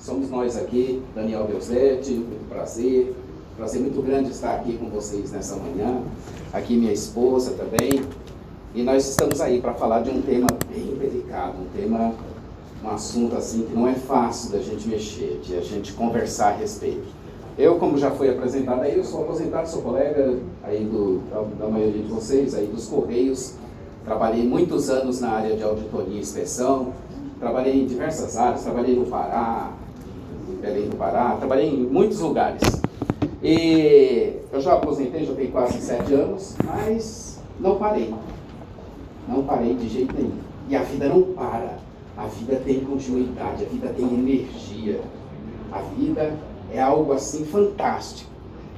Somos nós aqui, Daniel Deusete, muito prazer. Prazer muito grande estar aqui com vocês nessa manhã. Aqui minha esposa também. E nós estamos aí para falar de um tema bem delicado, um assunto assim que não é fácil da gente mexer, de a gente conversar a respeito. Eu, como já foi apresentado aí, eu sou aposentado, sou colega aí da maioria de vocês, aí dos Correios. Trabalhei muitos anos na área de auditoria e inspeção, trabalhei em diversas áreas, trabalhei no Pará, em Belém do Pará, trabalhei em muitos lugares. E eu já aposentei, já tenho quase 7 anos, mas não parei. Não parei de jeito nenhum. E a vida não para. A vida tem continuidade, a vida tem energia. A vida é algo assim fantástico.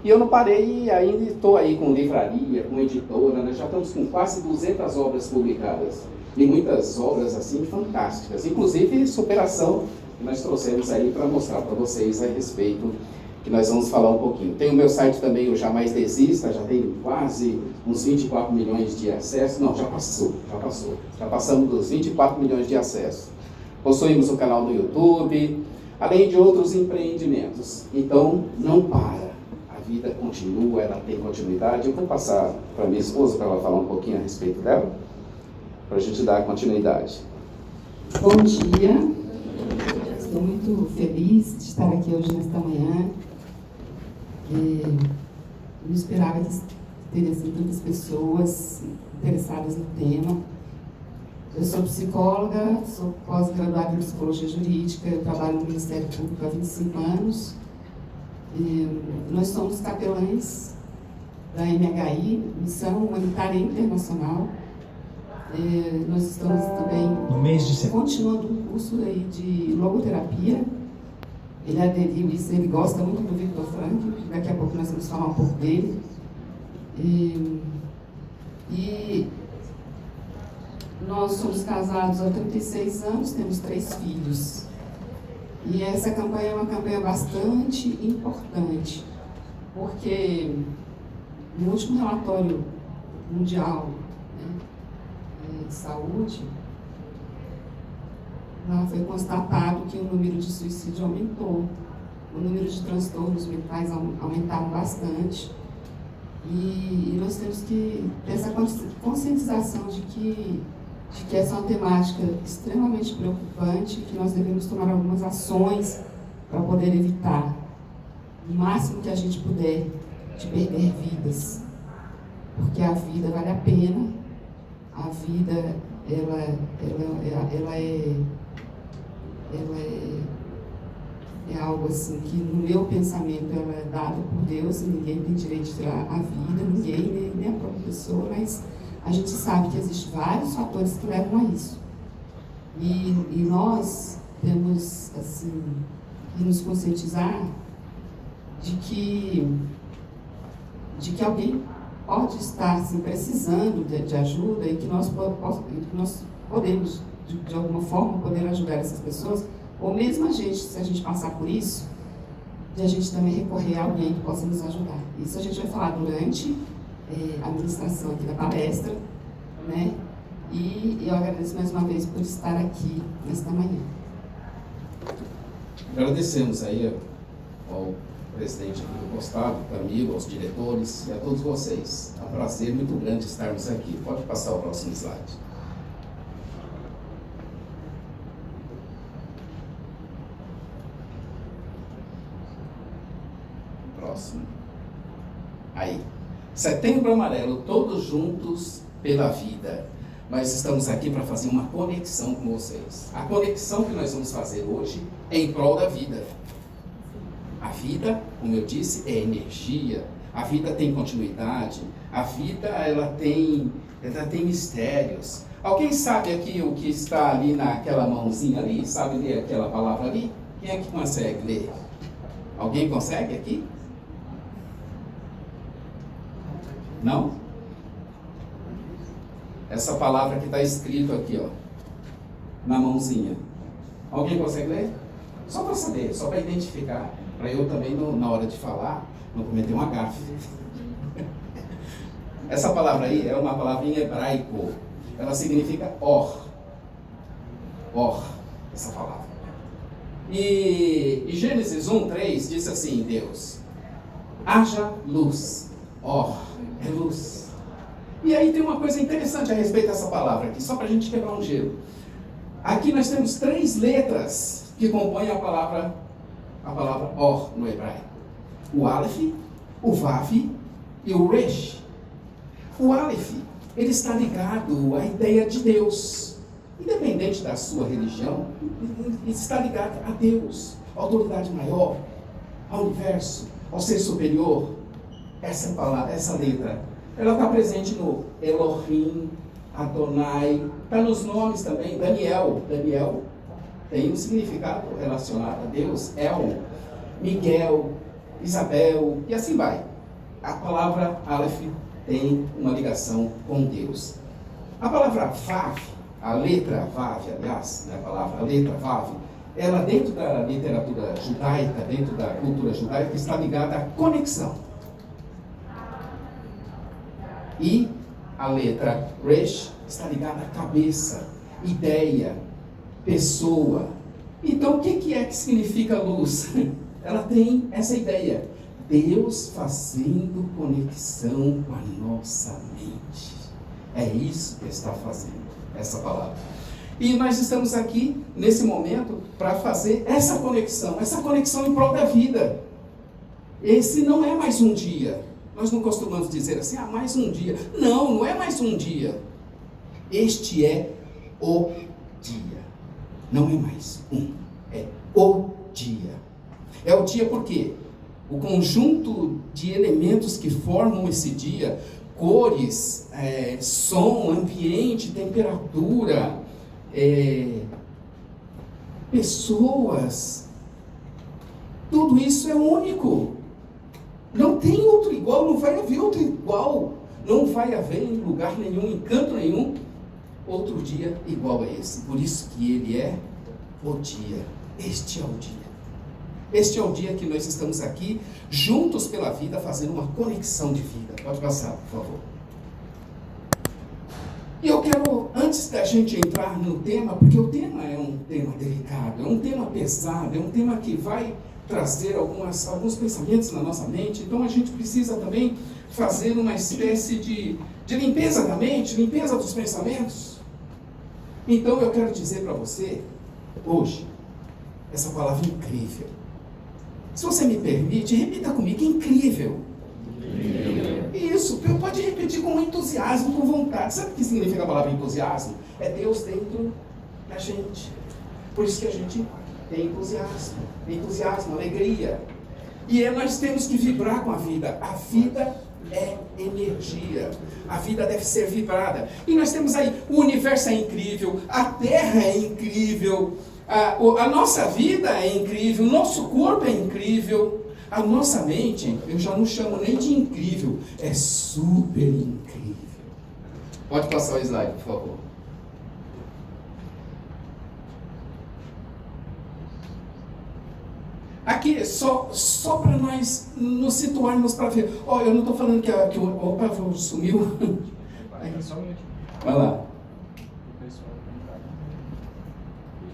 E eu não parei e ainda estou aí com livraria, com editora, nós já estamos com quase 200 obras publicadas. E muitas obras assim fantásticas, inclusive superação, que nós trouxemos aí para mostrar para vocês a respeito, que nós vamos falar um pouquinho. Tem o meu site também, o Jamais Desista, já tem quase uns 24 milhões de acessos. Não, já passamos dos 24 milhões de acessos. Possuímos o canal no YouTube, além de outros empreendimentos. Então, não para. A vida continua, ela tem continuidade. Eu vou passar para minha esposa para ela falar um pouquinho a respeito dela, para a gente dar continuidade. Bom dia. Estou muito feliz de estar aqui hoje nesta manhã. Não esperava que teria assim, tantas pessoas interessadas no tema. Eu sou psicóloga, sou pós-graduada em psicologia jurídica, eu trabalho no Ministério Público há 25 anos. Nós somos capelães da MHI, Missão Humanitária Internacional. Nós estamos também no mês de setembro, continuando um curso aí de logoterapia. Ele aderiu isso, ele gosta muito do Victor Frank, daqui a pouco nós vamos falar um pouco dele. E nós somos casados há 36 anos, temos 3 filhos. E essa campanha é uma campanha bastante importante, porque no último relatório mundial, né, de saúde, lá foi constatado que o número de suicídio aumentou, o número de transtornos mentais aumentaram bastante, e nós temos que ter essa conscientização de que essa é uma temática extremamente preocupante, que nós devemos tomar algumas ações para poder evitar, o máximo que a gente puder, de perder vidas, porque a vida vale a pena, a vida ela é algo assim que no meu pensamento ela é dada por Deus e ninguém tem direito de tirar a vida, ninguém, nem a própria pessoa, mas a gente sabe que existem vários fatores que levam a isso. E nós temos assim, que nos conscientizar de que alguém pode estar assim, precisando de ajuda e que nós podemos, de alguma forma, poder ajudar essas pessoas, ou mesmo a gente, se a gente passar por isso, de a gente também recorrer a alguém que possa nos ajudar. Isso a gente vai falar durante a ministração aqui da palestra, né? E eu agradeço mais uma vez por estar aqui nesta manhã. Agradecemos aí ao presidente aqui do Postado, amigo, aos diretores e a todos vocês. É um prazer muito grande estarmos aqui. Pode passar o próximo slide. Próximo. Aí. Setembro Amarelo, todos juntos pela vida. Nós estamos aqui para fazer uma conexão com vocês. A conexão que nós vamos fazer hoje é em prol da vida. A vida, como eu disse, é energia. A vida tem continuidade. A vida, ela tem mistérios. Alguém sabe aqui o que está ali naquela mãozinha ali? Sabe ler aquela palavra ali? Quem é que consegue ler? Alguém consegue aqui? Não? Essa palavra que está escrito aqui, ó, na mãozinha. Alguém consegue ler? Só para saber, só para identificar, para eu também, na hora de falar, não cometer uma gafe. Essa palavra aí é uma palavra em hebraico. Ela significa or. Or, essa palavra. E Gênesis 1:3 diz assim: Deus, haja luz. É luz. E aí tem uma coisa interessante a respeito dessa palavra aqui, só para a gente quebrar um gelo. Aqui nós temos 3 letras que compõem a palavra Or no hebraico: o Aleph, o Vav e o Resh. O Aleph, ele está ligado à ideia de Deus. Independente da sua religião, ele está ligado a Deus, à autoridade maior, ao universo, ao ser superior. Essa palavra, essa letra, ela está presente no Elohim, Adonai, está nos nomes também. Daniel tem um significado relacionado a Deus. El, Miguel, Isabel, e assim vai. A palavra Aleph tem uma ligação com Deus. A palavra Vav, a letra Vav, aliás, a letra Vav, ela dentro da literatura judaica, dentro da cultura judaica, está ligada à conexão. E a letra Resh está ligada à cabeça, ideia, pessoa. Então, o que é que significa luz? Ela tem essa ideia: Deus fazendo conexão com a nossa mente. É isso que está fazendo essa palavra. E nós estamos aqui, nesse momento, para fazer essa conexão em prol da vida. Esse não é mais um dia. Nós não costumamos dizer assim, mais um dia. Não é mais um dia. Este é o dia. Não é mais é o dia. É o dia por quê? O conjunto de elementos que formam esse dia, cores, som, ambiente, temperatura, pessoas, tudo isso é único. Não tem outro igual, não vai haver outro igual. Não vai haver em lugar nenhum, em canto nenhum, outro dia igual a esse. Por isso que ele é o dia. Este é o dia. Este é o dia que nós estamos aqui, juntos pela vida, fazendo uma conexão de vida. Pode passar, por favor. E eu quero, antes da gente entrar no tema, porque o tema é um tema delicado, é um tema pesado, é um tema que vai trazer alguns pensamentos na nossa mente. Então a gente precisa também fazer uma espécie de limpeza da mente, limpeza dos pensamentos. Então eu quero dizer para você, hoje, essa palavra incrível. Se você me permite, repita comigo: incrível. Isso, pode repetir com entusiasmo, com vontade. Sabe o que significa a palavra entusiasmo? É Deus dentro da gente. Por isso que a gente tem entusiasmo, alegria. E nós temos que vibrar com a vida. A vida é energia. A vida deve ser vibrada. E nós temos aí, o universo é incrível, a terra é incrível, a nossa vida é incrível, o nosso corpo é incrível. A nossa mente, eu já não chamo nem de incrível, é super incrível. Pode passar o slide, por favor. Aqui, só para nós nos situarmos para ver. Eu não estou falando que o opa, sumiu. Vai lá.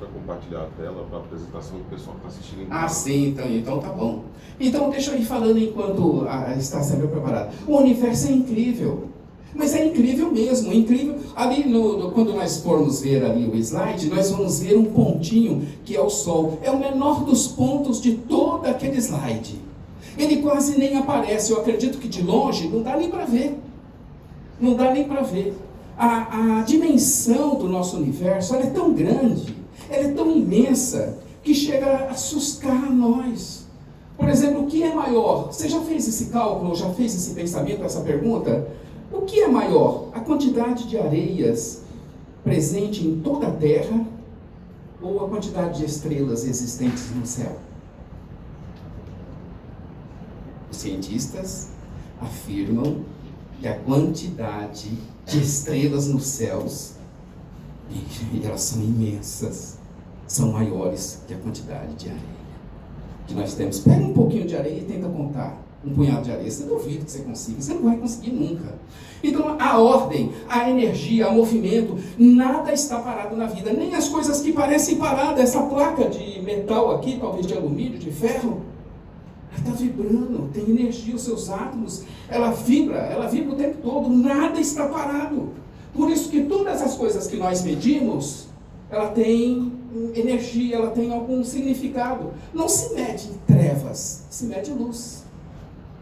Vai compartilhar a tela para a apresentação do pessoal que está assistindo em casa. Sim, então tá bom. Então deixa eu ir falando enquanto está sendo preparado. O universo é incrível, mas é incrível mesmo, incrível. Ali, quando nós formos ver ali o slide, nós vamos ver um pontinho que é o Sol. É o menor dos pontos de todo aquele slide. Ele quase nem aparece. Eu acredito que de longe não dá nem para ver. Não dá nem para ver. A dimensão do nosso universo, ela é tão grande, ela é tão imensa, que chega a assustar nós. Por exemplo, o que é maior? Você já fez esse cálculo, já fez esse pensamento, essa pergunta? O que é maior? A quantidade de areias presente em toda a Terra ou a quantidade de estrelas existentes no céu? Os cientistas afirmam que a quantidade de estrelas nos céus, e elas são imensas, são maiores que a quantidade de areia que nós temos. Pega um pouquinho de areia e tenta contar. um punhado de areia. Você duvida que você consiga, você não vai conseguir nunca. Então a ordem, a energia, o movimento, nada está parado na vida, nem as coisas que parecem paradas. Essa placa de metal aqui, talvez de alumínio, de ferro, ela está vibrando, tem energia, os seus átomos, ela vibra o tempo todo, nada está parado. Por isso que todas as coisas que nós medimos, ela tem energia, ela tem algum significado. Não se mede trevas, se mede luz,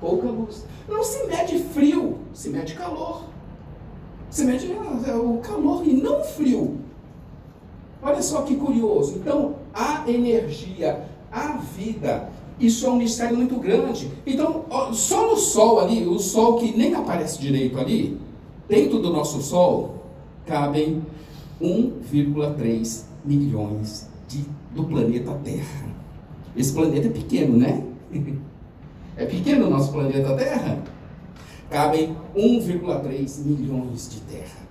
pouca luz. Não se mede frio, se mede calor. Se mede o calor e não o frio. Olha só que curioso. Então, a energia, a vida, isso é um mistério muito grande. Então, só no Sol ali, o Sol que nem aparece direito ali, dentro do nosso Sol, cabem 1,3 milhões do planeta Terra. Esse planeta é pequeno, né? É pequeno o nosso planeta Terra. Cabem 1,3 milhões de Terra.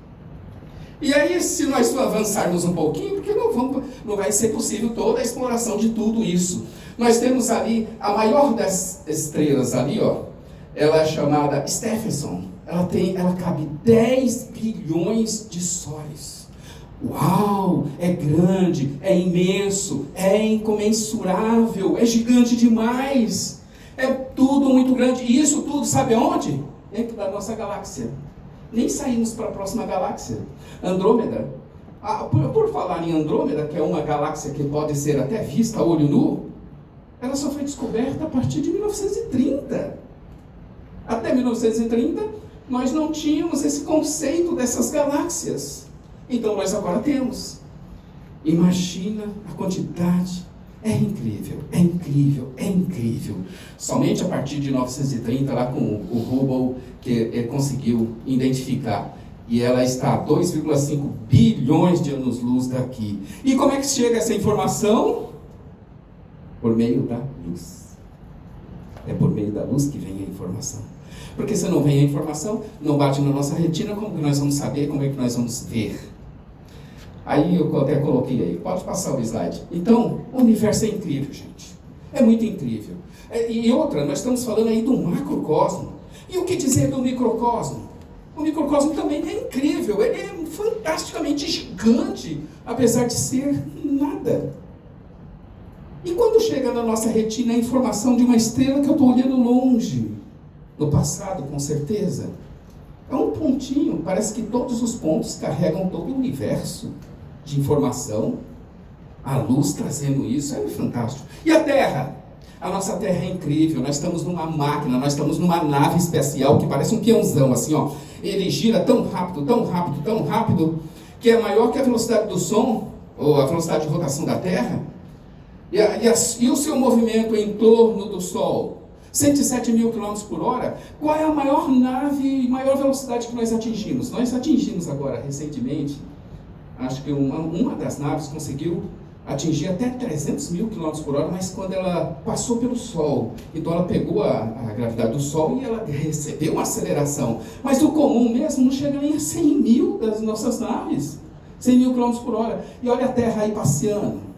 E aí, se nós avançarmos um pouquinho, porque não vai ser possível toda a exploração de tudo isso. Nós temos ali a maior das estrelas ali, ó. Ela é chamada Stephenson. Ela cabe 10 bilhões de sóis. Uau! É grande, é imenso, é incomensurável, é gigante demais. É tudo muito grande. E isso tudo, sabe aonde? Dentro da nossa galáxia. Nem saímos para a próxima galáxia. Andrômeda. Por falar em Andrômeda, que é uma galáxia que pode ser até vista a olho nu, ela só foi descoberta a partir de 1930. Até 1930, nós não tínhamos esse conceito dessas galáxias. Então nós agora temos. Imagina a quantidade. É incrível, é incrível, é incrível. Somente a partir de 1930, lá com o Hubble, que ele conseguiu identificar. E ela está a 2,5 bilhões de anos-luz daqui. E como é que chega essa informação? Por meio da luz. É por meio da luz que vem a informação. Porque se não vem a informação, não bate na nossa retina, como que nós vamos saber, como é que nós vamos ver? Aí eu até coloquei aí, pode passar o slide. Então, o universo é incrível, gente. É muito incrível. E outra, nós estamos falando aí do macrocosmo. E o que dizer do microcosmo? O microcosmo também é incrível, ele é fantasticamente gigante, apesar de ser nada. E quando chega na nossa retina a informação de uma estrela que eu estou olhando longe, no passado, com certeza, é um pontinho, parece que todos os pontos carregam todo o universo de informação, a luz trazendo isso, é fantástico. E a Terra? A nossa Terra é incrível, nós estamos numa máquina, nós estamos numa nave espacial que parece um peãozão, assim, ó. Ele gira tão rápido, tão rápido, tão rápido, que é maior que a velocidade do som, ou a velocidade de rotação da Terra, e o seu movimento em torno do Sol, 107 mil km por hora. Qual é a maior nave, maior velocidade que nós atingimos? Nós atingimos agora, recentemente, acho que uma das naves conseguiu atingir até 300 mil km por hora, mas quando ela passou pelo Sol, então ela pegou a gravidade do Sol e ela recebeu uma aceleração. Mas o comum mesmo não chega nem a 100 mil das nossas naves, 100 mil km por hora. E olha a Terra aí passeando.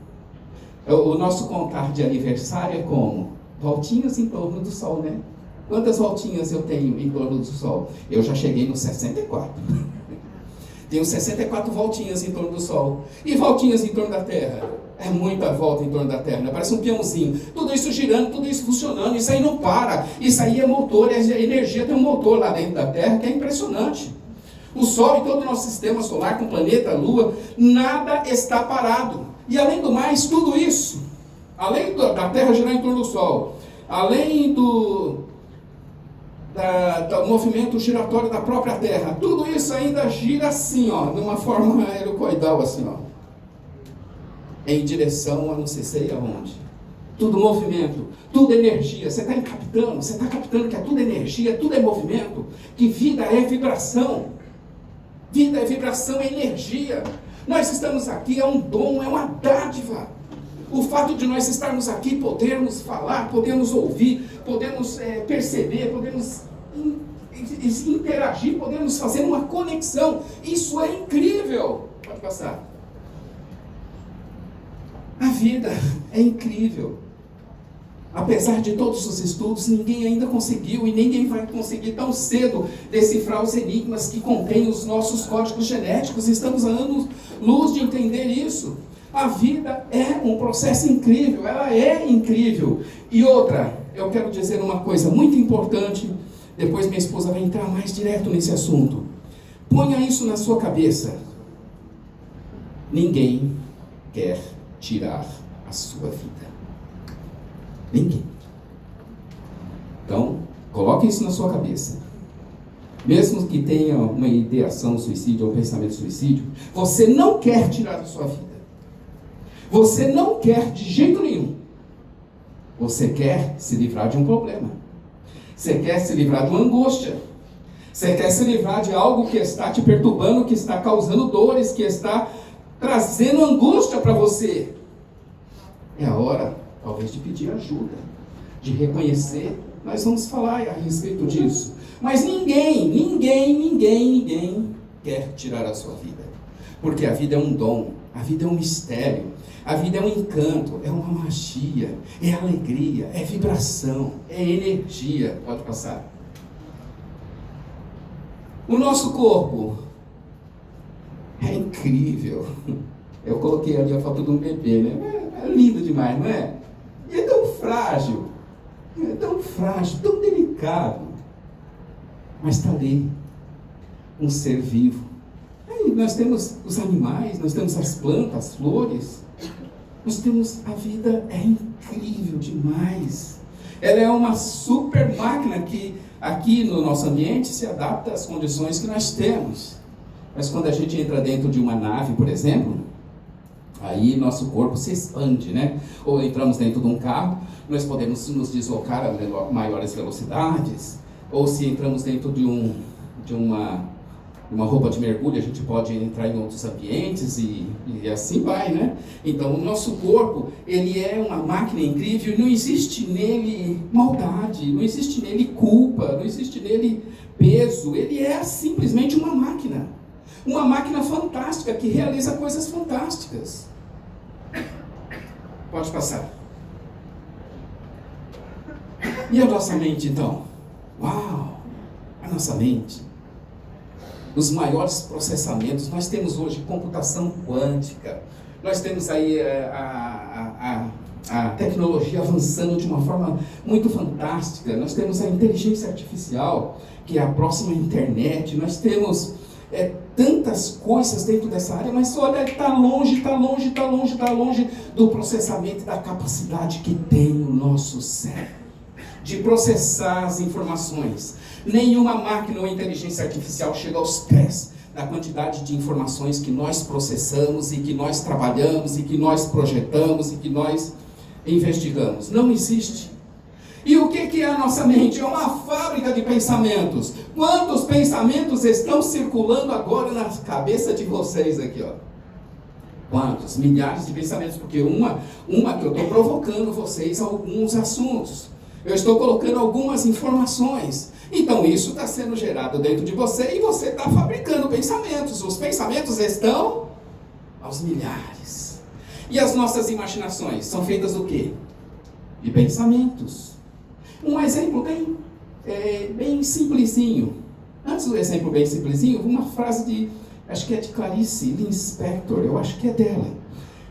O nosso contar de aniversário é como? Voltinhas em torno do Sol, né? Quantas voltinhas eu tenho em torno do Sol? Eu já cheguei no 64. Tenho 64 voltinhas em torno do Sol. E voltinhas em torno da Terra? É muita volta em torno da Terra, né? Parece um peãozinho. Tudo isso girando, tudo isso funcionando. Isso aí não para. Isso aí é motor, a energia tem um motor lá dentro da Terra que é impressionante. O Sol e todo o nosso sistema solar, com o planeta, a Lua, nada está parado. E além do mais, tudo isso, além da Terra girar em torno do Sol, além do movimento giratório da própria Terra, tudo isso ainda gira assim, ó, de uma forma helicoidal, assim, ó, em direção a não sei aonde. Tudo movimento, tudo energia. Você está captando que é tudo energia, tudo é movimento, que vida é vibração. Vida é vibração, é energia. Nós estamos aqui, é um dom, é uma dádiva. O fato de nós estarmos aqui, podermos falar, podemos ouvir, podemos perceber, podemos interagir, podemos fazer uma conexão. Isso é incrível. Pode passar. A vida é incrível. Apesar de todos os estudos, ninguém ainda conseguiu e ninguém vai conseguir tão cedo decifrar os enigmas que contêm os nossos códigos genéticos. Estamos a anos-luz de entender isso. A vida é um processo incrível, ela é incrível. E outra, eu quero dizer uma coisa muito importante, depois minha esposa vai entrar mais direto nesse assunto. Ponha isso na sua cabeça. Ninguém quer tirar a sua vida. Ninguém. Então, coloque isso na sua cabeça. Mesmo que tenha uma ideação suicídio ou um pensamento suicídio, você não quer tirar a sua vida. Você não quer de jeito nenhum. Você quer se livrar de um problema. Você quer se livrar de uma angústia. Você quer se livrar de algo que está te perturbando, que está causando dores, que está trazendo angústia para você. É a hora, talvez, de pedir ajuda, de reconhecer. Nós vamos falar a respeito disso. Mas ninguém quer tirar a sua vida. Porque a vida é um dom, a vida é um mistério, a vida é um encanto, é uma magia, é alegria, é vibração, é energia. Pode passar. O nosso corpo é incrível. Eu coloquei ali a foto de um bebê, né? É lindo demais, não é? E é tão frágil, tão delicado. Mas está ali, um ser vivo. Aí nós temos os animais, nós temos as plantas, as flores. Nós temos, a vida é incrível demais. Ela é uma super máquina que aqui no nosso ambiente se adapta às condições que nós temos. Mas quando a gente entra dentro de uma nave, por exemplo, aí nosso corpo se expande, né? Ou entramos dentro de um carro, nós podemos nos deslocar a maiores velocidades. Ou se entramos dentro de uma roupa de mergulho, a gente pode entrar em outros ambientes e assim vai, né? Então, o nosso corpo, ele é uma máquina incrível e não existe nele maldade, não existe nele culpa, não existe nele peso. Ele é simplesmente uma máquina fantástica que realiza coisas fantásticas. Pode passar. E a nossa mente, então? Uau! A nossa mente. Os maiores processamentos, nós temos hoje computação quântica, nós temos aí a tecnologia avançando de uma forma muito fantástica, nós temos a inteligência artificial, que é a próxima internet, nós temos tantas coisas dentro dessa área, mas olha, está longe do processamento e da capacidade que tem o nosso cérebro de processar as informações. Nenhuma máquina ou inteligência artificial chega aos pés da quantidade de informações que nós processamos e que nós trabalhamos e que nós projetamos e que nós investigamos. Não existe. E o que é a nossa mente? É uma fábrica de pensamentos. Quantos pensamentos estão circulando agora na cabeça de vocês aqui, ó? Quantos? Milhares de pensamentos, porque uma que eu estou provocando vocês a alguns assuntos. Eu estou colocando algumas informações. Então isso está sendo gerado dentro de você e você está fabricando pensamentos. Os pensamentos estão aos milhares. E as nossas imaginações são feitas do quê? De pensamentos. Um exemplo bem simplesinho. Antes do exemplo bem simplesinho, uma frase acho que é de Clarice Lispector, eu acho que é dela.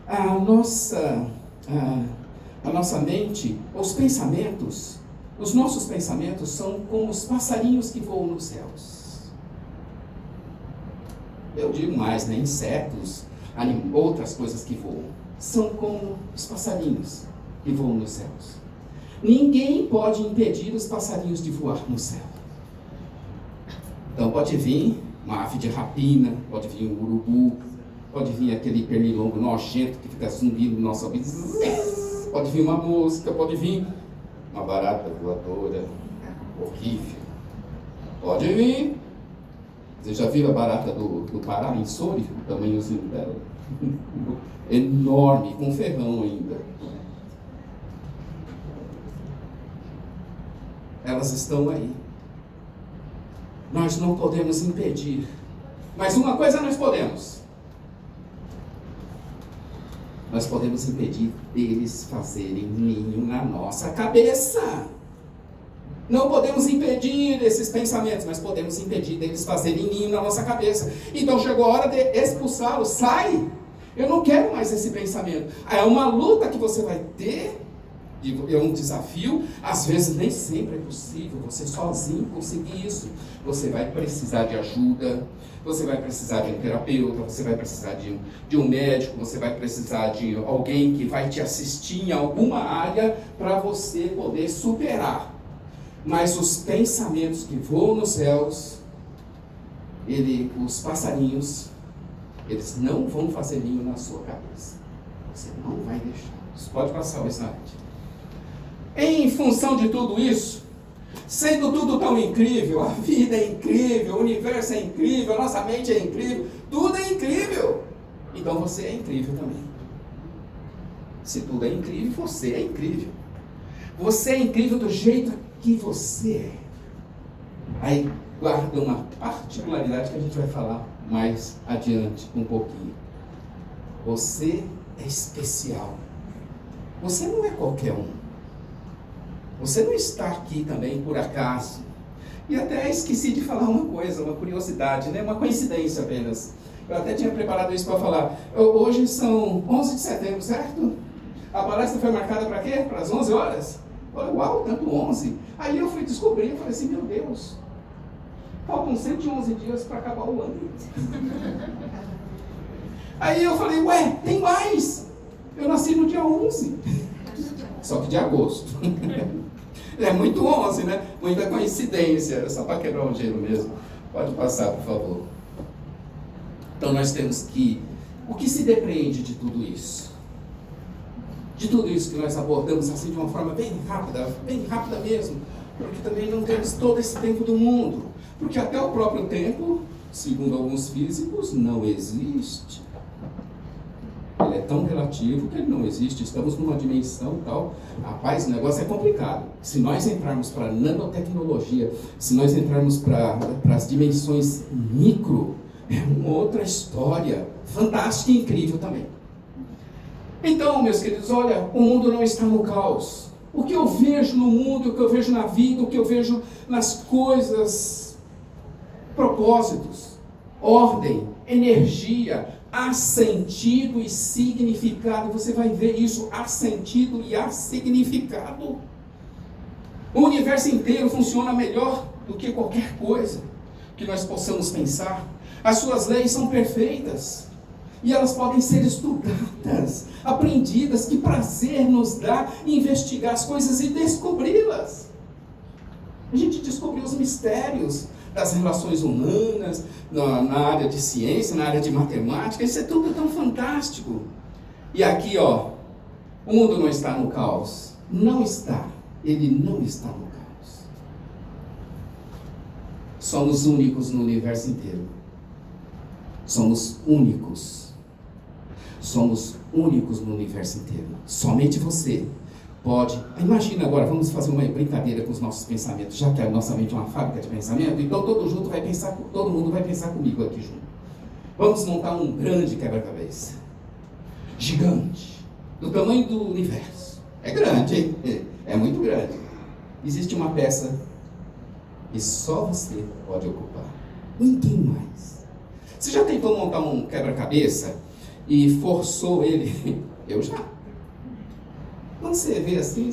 A nossa mente, os nossos pensamentos são como os passarinhos que voam nos céus. Eu digo mais, né? Insetos, outras coisas que voam. São como os passarinhos que voam nos céus. Ninguém pode impedir os passarinhos de voar no céu. Então pode vir uma ave de rapina, pode vir um urubu, pode vir aquele pernilongo nojento que fica zumbindo no nosso ouvido. Pode vir uma mosca, pode vir uma barata voadora, horrível. Pode vir. Você já viu a barata do Pará, em Souri? O tamanhozinho dela. Enorme, com ferrão ainda. Elas estão aí. Nós não podemos impedir. Mas uma coisa nós podemos. nós podemos impedir deles fazerem ninho na nossa cabeça. Não podemos impedir esses pensamentos, mas podemos impedir deles fazerem ninho na nossa cabeça. Então chegou a hora de expulsá-los. Sai! Eu não quero mais esse pensamento. É uma luta que você vai ter, é um desafio. Às vezes nem sempre é possível você sozinho conseguir isso. Você vai precisar de ajuda, você vai precisar de um terapeuta, você vai precisar de um médico, você vai precisar de alguém que vai te assistir em alguma área para você poder superar. Mas os pensamentos que voam nos céus, os passarinhos, eles não vão fazer ninho na sua cabeça. Você não vai deixar. Você pode passar o slide. Em função de tudo isso, sendo tudo tão incrível, a vida é incrível, o universo é incrível, a nossa mente é incrível, tudo é incrível. Então você é incrível também. Se tudo é incrível, você é incrível. Você é incrível do jeito que você é. Aí guarda uma particularidade que a gente vai falar mais adiante um pouquinho. Você é especial. Você não é qualquer um. Você não está aqui também por acaso. E até esqueci de falar uma coisa, uma curiosidade, né? Uma coincidência apenas. Eu até tinha preparado isso para falar. Hoje são 11 de setembro, certo? A palestra foi marcada para quê? Para as 11 horas? Uau, tanto 11. Aí eu fui descobrir, eu falei assim, meu Deus, faltam 111 dias para acabar o ano. Aí eu falei, ué, tem mais. Eu nasci no dia 11. Só que de agosto. É muito 11, né? Muita coincidência. Era só para quebrar o gelo mesmo. Pode passar, por favor. Então nós temos que... O que se depreende de tudo isso? De tudo isso que nós abordamos assim de uma forma bem rápida mesmo. Porque também não temos todo esse tempo do mundo. Porque até o próprio tempo, segundo alguns físicos, não existe. Ele é tão relativo que ele não existe. Estamos numa dimensão tal. Rapaz, o negócio é complicado. Se nós entrarmos para a nanotecnologia, se nós entrarmos para as dimensões micro, é uma outra história fantástica e incrível também. Então, meus queridos, olha, o mundo não está no caos. O que eu vejo no mundo, o que eu vejo na vida, o que eu vejo nas coisas, propósitos, ordem, energia, há sentido e significado. Você vai ver isso, há sentido e há significado. O universo inteiro funciona melhor do que qualquer coisa que nós possamos pensar. As suas leis são perfeitas e elas podem ser estudadas, aprendidas. Que prazer nos dá investigar as coisas e descobri-las. A gente descobriu os mistérios das relações humanas, na área de ciência, na área de matemática. Isso é tudo tão fantástico. E aqui, ó, o mundo não está no caos. Não está. Ele não está no caos. Somos únicos no universo inteiro. Somos únicos. Somos únicos no universo inteiro. Somente você pode. Imagina agora, vamos fazer uma brincadeira com os nossos pensamentos, já que a nossa mente é uma fábrica de pensamento, então todo mundo vai pensar comigo aqui junto. Vamos montar um grande quebra-cabeça. Gigante. Do tamanho do universo. É grande, hein? É muito grande. Existe uma peça e só você pode ocupar. Ninguém mais. Você já tentou montar um quebra-cabeça e forçou ele? Eu já. Quando você vê assim,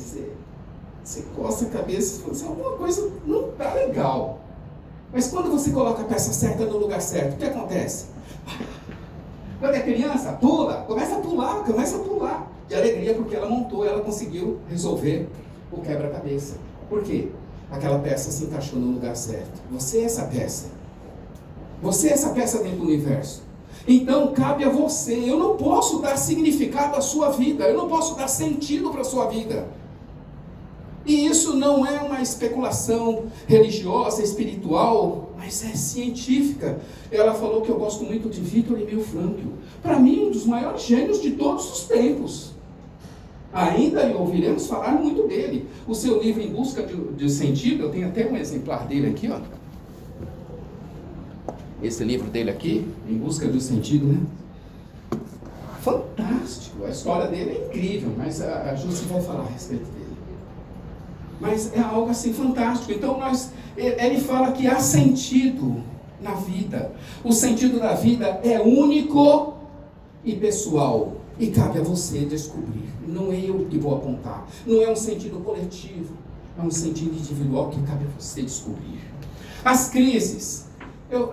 você coça a cabeça e fala assim, alguma coisa não está legal. Mas quando você coloca a peça certa no lugar certo, o que acontece? Quando é criança, pula, começa a pular. De alegria, porque ela montou, ela conseguiu resolver o quebra-cabeça. Por quê? Aquela peça se encaixou no lugar certo. Você é essa peça. Você é essa peça dentro do universo. Então, cabe a você. Eu não posso dar significado à sua vida. Eu não posso dar sentido para a sua vida. E isso não é uma especulação religiosa, espiritual, mas é científica. Ela falou que eu gosto muito de Victor Emil Frankl. Para mim, um dos maiores gênios de todos os tempos. Ainda ouviremos falar muito dele. O seu livro Em Busca de Sentido, eu tenho até um exemplar dele aqui, ó. Esse livro dele aqui, Em Busca do Sentido, né? fantástico. A história dele é incrível, mas a Júcia vai falar a respeito dele. Mas é algo assim fantástico. Então ele fala que há sentido na vida. O sentido da vida é único e pessoal. E cabe a você descobrir. Não é eu que vou apontar. Não é um sentido coletivo. É um sentido individual que cabe a você descobrir. As crises.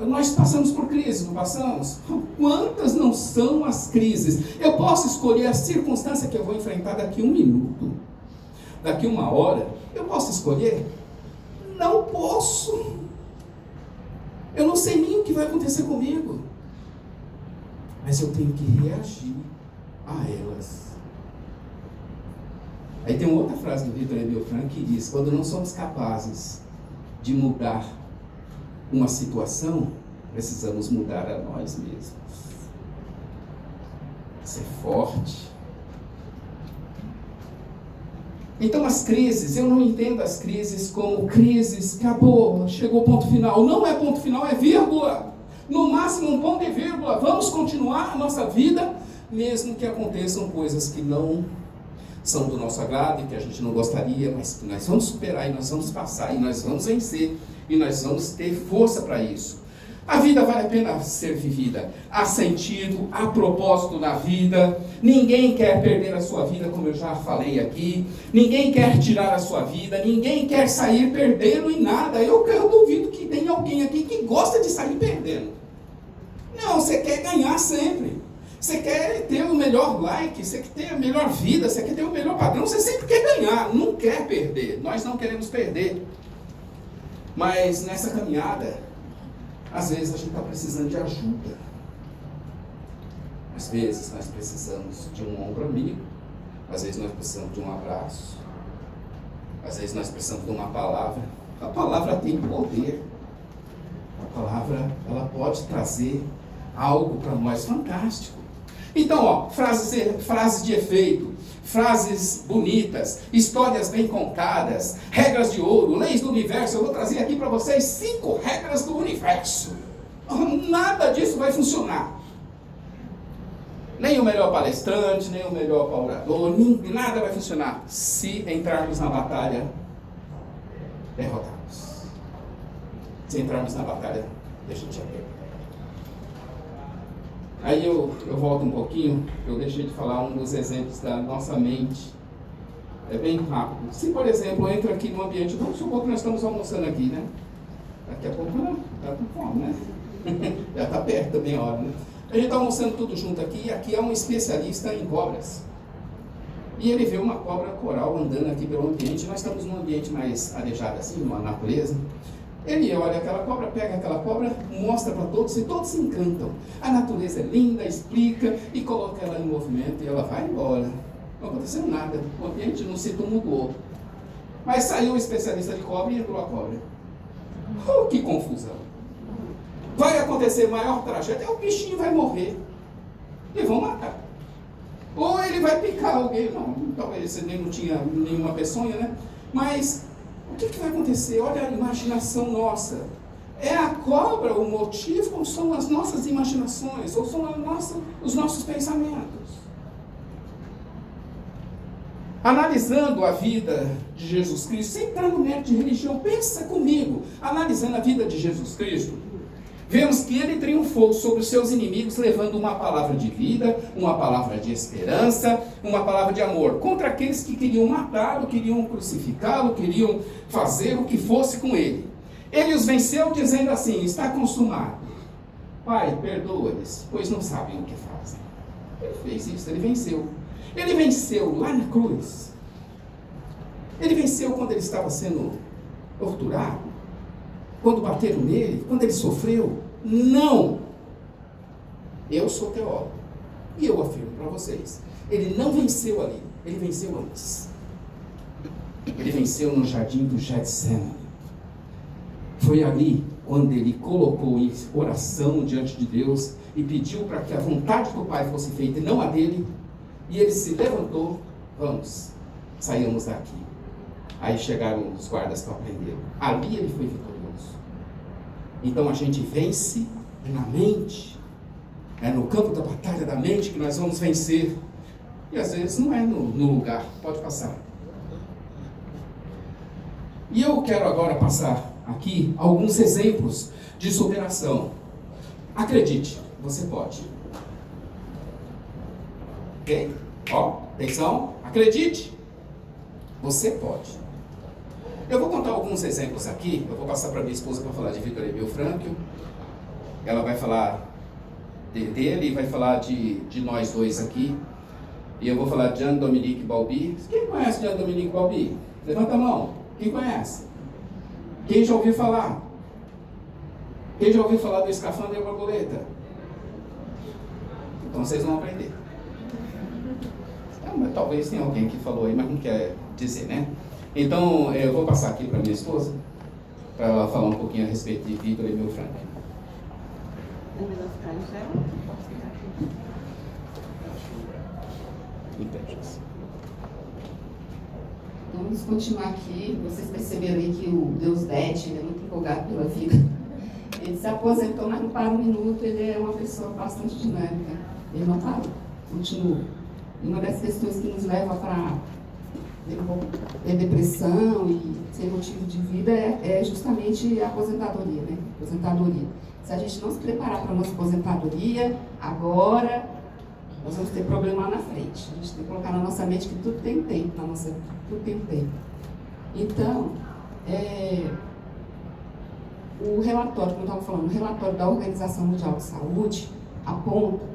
Nós passamos por crises, não passamos? Quantas não são as crises? Eu posso escolher a circunstância que eu vou enfrentar daqui 1 minuto, daqui 1 hora. Eu posso escolher? Não posso. Eu não sei nem o que vai acontecer comigo. Mas eu tenho que reagir a elas. Aí tem outra frase do Victor Emil Frank que diz: quando não somos capazes de mudar uma situação, precisamos mudar a nós mesmos. Ser forte. Então as crises, eu não entendo as crises como crises, acabou, chegou o ponto final. Não é ponto final, é vírgula. No máximo um ponto e vírgula. Vamos continuar a nossa vida, mesmo que aconteçam coisas que não são do nosso agrado e que a gente não gostaria, mas que nós vamos superar e nós vamos passar e nós vamos vencer e nós vamos ter força para isso. A vida vale a pena ser vivida. Há sentido, há propósito na vida. Ninguém quer perder a sua vida, como eu já falei aqui. Ninguém quer tirar a sua vida. Ninguém quer sair perdendo em nada. Eu duvido que tem alguém aqui que gosta de sair perdendo. Não, você quer ganhar sempre. Você quer ter o melhor like, você quer ter a melhor vida, você quer ter o melhor padrão. Você sempre quer ganhar, não quer perder. Nós não queremos perder. Mas nessa caminhada, às vezes a gente está precisando de ajuda. Às vezes nós precisamos de um ombro amigo. Às vezes nós precisamos de um abraço. Às vezes nós precisamos de uma palavra. A palavra tem poder. A palavra, ela pode trazer algo para nós fantástico. Então, frases de efeito, frases bonitas, histórias bem contadas, regras de ouro, leis do universo. Eu vou trazer aqui para vocês 5 regras do universo. Nada disso vai funcionar. Nem o melhor palestrante, nem o melhor orador, nada vai funcionar se entrarmos na batalha derrotados. Se entrarmos na batalha, deixa eu te ver. Aí eu volto um pouquinho, eu deixei de falar um dos exemplos da nossa mente. É bem rápido. Se, por exemplo, eu entro aqui no ambiente, vamos supor que nós estamos almoçando aqui, né? Daqui a pouco está com fome, né? Já está perto também a hora, né? A gente está almoçando tudo junto aqui, e aqui é um especialista em cobras. E ele vê uma cobra coral andando aqui pelo ambiente. Nós estamos num ambiente mais arejado assim, numa natureza. Ele olha aquela cobra, pega aquela cobra, mostra para todos e todos se encantam. A natureza é linda, explica e coloca ela em movimento e ela vai embora. Não aconteceu nada, o ambiente não se tumultuou. Mas saiu o especialista de cobra e entrou a cobra. Oh, que confusão! Vai acontecer maior tragédia, o bichinho vai morrer. E vão matar. Ou ele vai picar alguém, não, talvez ele não tinha nenhuma peçonha, né? Mas o que vai acontecer? Olha a imaginação nossa. É a cobra o motivo ou são as nossas imaginações? Ou são os nossos pensamentos? Analisando a vida de Jesus Cristo, sem entrar no mérito de religião, pensa comigo. Analisando a vida de Jesus Cristo, vemos que ele triunfou sobre os seus inimigos, levando uma palavra de vida, uma palavra de esperança, uma palavra de amor, contra aqueles que queriam matá-lo, queriam crucificá-lo, queriam fazer o que fosse com ele. Ele os venceu dizendo assim: está consumado. Pai, perdoa-lhes, pois não sabem o que fazem. Ele fez isso, ele venceu. Ele venceu lá na cruz. Ele venceu quando ele estava sendo torturado. Quando bateram nele, quando ele sofreu. Não! Eu sou teólogo e eu afirmo para vocês, ele não venceu ali, ele venceu antes. Ele venceu no jardim do Getsemane. Foi ali quando ele colocou em oração diante de Deus e pediu para que a vontade do Pai fosse feita e não a dele. E ele se levantou, vamos, saímos daqui. Aí chegaram os guardas para prendê-lo. Ali ele foi vitorioso. Então a gente vence na mente. É no campo da batalha da mente que nós vamos vencer. E às vezes não é no lugar. Pode passar. E eu quero agora passar aqui alguns exemplos de superação. Acredite, você pode. Ok? Ó, atenção, acredite, você pode. Eu vou contar alguns exemplos aqui. Eu vou passar para minha esposa para falar de Victor Emil Frankl. Ela vai falar dele e vai falar de nós dois aqui. E eu vou falar de Jean-Dominique Bauby. Quem conhece Jean-Dominique Bauby? Levanta a mão. Quem conhece? Quem já ouviu falar? Quem já ouviu falar do escafandro e a borboleta? Então vocês vão aprender. Mas talvez tenha alguém que falou aí, mas não quer dizer, né? Então eu vou passar aqui para minha esposa, para ela falar um pouquinho a respeito de Victor Emil Frankl. É melhor ficar em pé? Posso ficar aqui? Então, vamos continuar aqui. Vocês perceberam aí que o Deus Det, ele é muito empolgado pela vida. Ele se aposentou, mas não para um minuto. Ele é uma pessoa bastante dinâmica. Ele não parou, continua. E uma das questões que nos leva para ter depressão e ser motivo de vida é justamente a aposentadoria, né? Aposentadoria. Se a gente não se preparar para a nossa aposentadoria, agora nós vamos ter problema lá na frente. A gente tem que colocar na nossa mente que tudo tem tempo, na nossa vida, tudo tem tempo. Então, o relatório, como eu estava falando, o relatório da Organização Mundial de Saúde aponta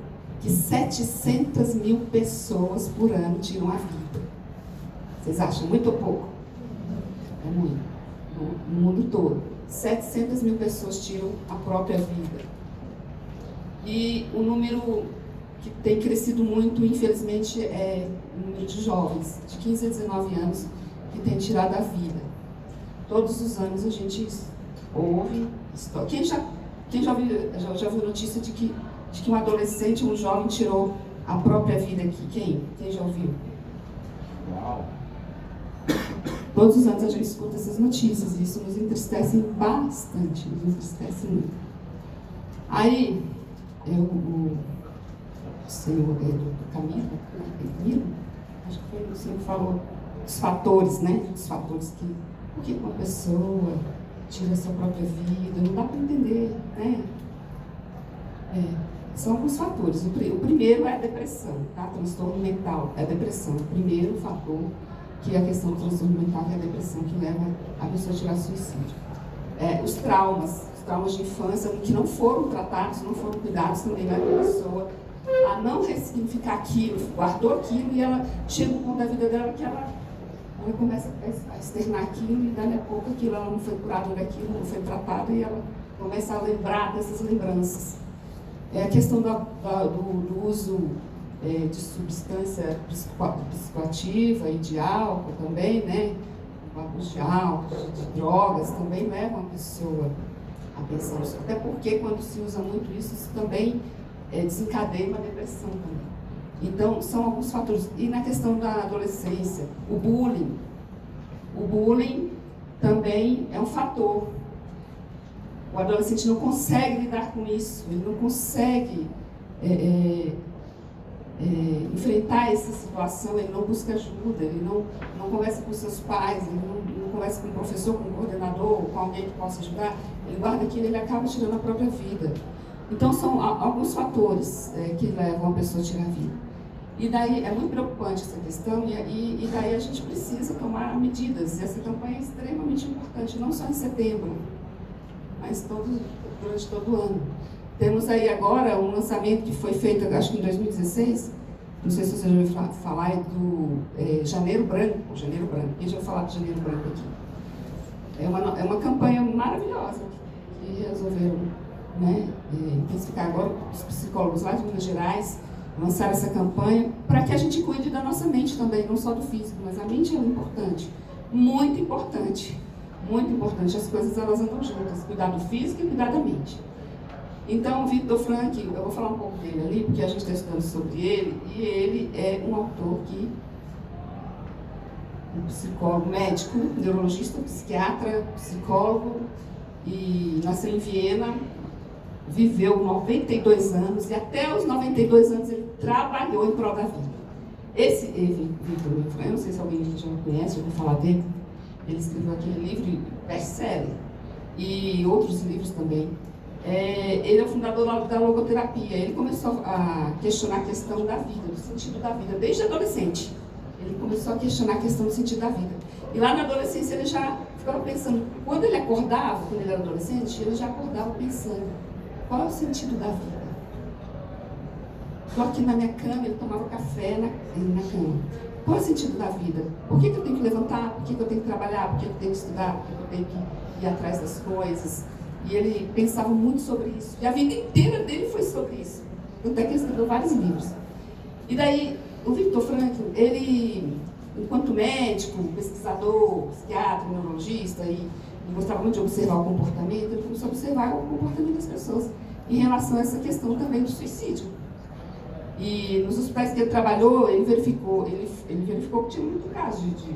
que 700 mil pessoas por ano tiram a vida. Vocês acham muito ou pouco? É muito. No mundo todo. 700 mil pessoas tiram a própria vida. E o número que tem crescido muito, infelizmente, é o número de jovens, de 15 a 19 anos, que tem tirado a vida. Todos os anos a gente ouve história. Quem já viu notícia de que um adolescente, um jovem, tirou a própria vida aqui? Quem já ouviu? Uau! Todos os anos a gente escuta essas notícias e isso nos entristece bastante, nos entristece muito. Aí, o senhor do Camilo, acho que foi o senhor que falou dos fatores, né? Dos fatores que... Por que uma pessoa tira a sua própria vida? Não dá para entender, né? São alguns fatores. O primeiro é a depressão, tá? Transtorno mental é a depressão. O primeiro fator que é a questão do transtorno mental, que é a depressão, que leva a pessoa a tirar suicídio. Os traumas de infância que não foram tratados, não foram cuidados, também levam a pessoa a não ressignificar aquilo, guardou aquilo e ela chega um ponto da vida dela que ela começa a externar aquilo e dali a pouco aquilo, ela não foi curada daquilo, não foi tratada e ela começa a lembrar dessas lembranças. A questão do uso de substância psicoativa e de álcool também, né? O abuso de álcool, de drogas, também levam a pessoa a pensar nisso. Até porque quando se usa muito isso também desencadeia uma depressão também. Então, são alguns fatores. E na questão da adolescência, o bullying. O bullying também é um fator. O adolescente não consegue lidar com isso, ele não consegue enfrentar essa situação, ele não busca ajuda, ele não conversa com seus pais, ele não conversa com o professor, com o coordenador, com alguém que possa ajudar, ele guarda aquilo e ele acaba tirando a própria vida. Então, são alguns fatores que levam a pessoa a tirar a vida. E daí, é muito preocupante essa questão, e daí a gente precisa tomar medidas. E essa campanha é extremamente importante, não só em setembro, mas durante todo o ano. Temos aí agora um lançamento que foi feito, acho que em 2016, não sei se você já ouviu falar, é do Janeiro Branco. Quem já ouviu falar de Janeiro Branco aqui? É uma campanha maravilhosa que resolveram, né, intensificar agora. Os psicólogos lá de Minas Gerais lançaram essa campanha para que a gente cuide da nossa mente também, não só do físico, mas a mente é importante, muito importante, muito importante. As coisas elas andam juntas, cuidar do físico e cuidar da mente. Então, o Victor Frankl, eu vou falar um pouco dele ali, porque a gente está estudando sobre ele, e ele é um autor um psicólogo, médico, neurologista, psiquiatra, psicólogo, e nasceu em Viena, viveu 92 anos e até os 92 anos ele trabalhou em prol da vida. Victor Frank, eu não sei se alguém já conhece, ouviu falar dele, ele escreveu aquele livro best-seller e outros livros também. Ele é o fundador da logoterapia. Ele começou a questionar a questão da vida, do sentido da vida, desde adolescente. Ele começou a questionar a questão do sentido da vida. E lá na adolescência ele já ficava pensando, quando ele acordava, quando ele era adolescente, ele já acordava pensando, qual é o sentido da vida? Estou aqui na minha cama, ele tomava café na cama. Qual é o sentido da vida? Por que eu tenho que levantar? Por que eu tenho que trabalhar? Por que eu tenho que estudar? Por que eu tenho que ir atrás das coisas? E ele pensava muito sobre isso. E a vida inteira dele foi sobre isso. Tanto é que ele escreveu vários livros. E daí, o Victor Frankl, ele, enquanto médico, pesquisador, psiquiatra, neurologista, e gostava muito de observar o comportamento, ele começou a observar o comportamento das pessoas em relação a essa questão também do suicídio. E nos hospitais que ele trabalhou, ele verificou que tinha muito caso de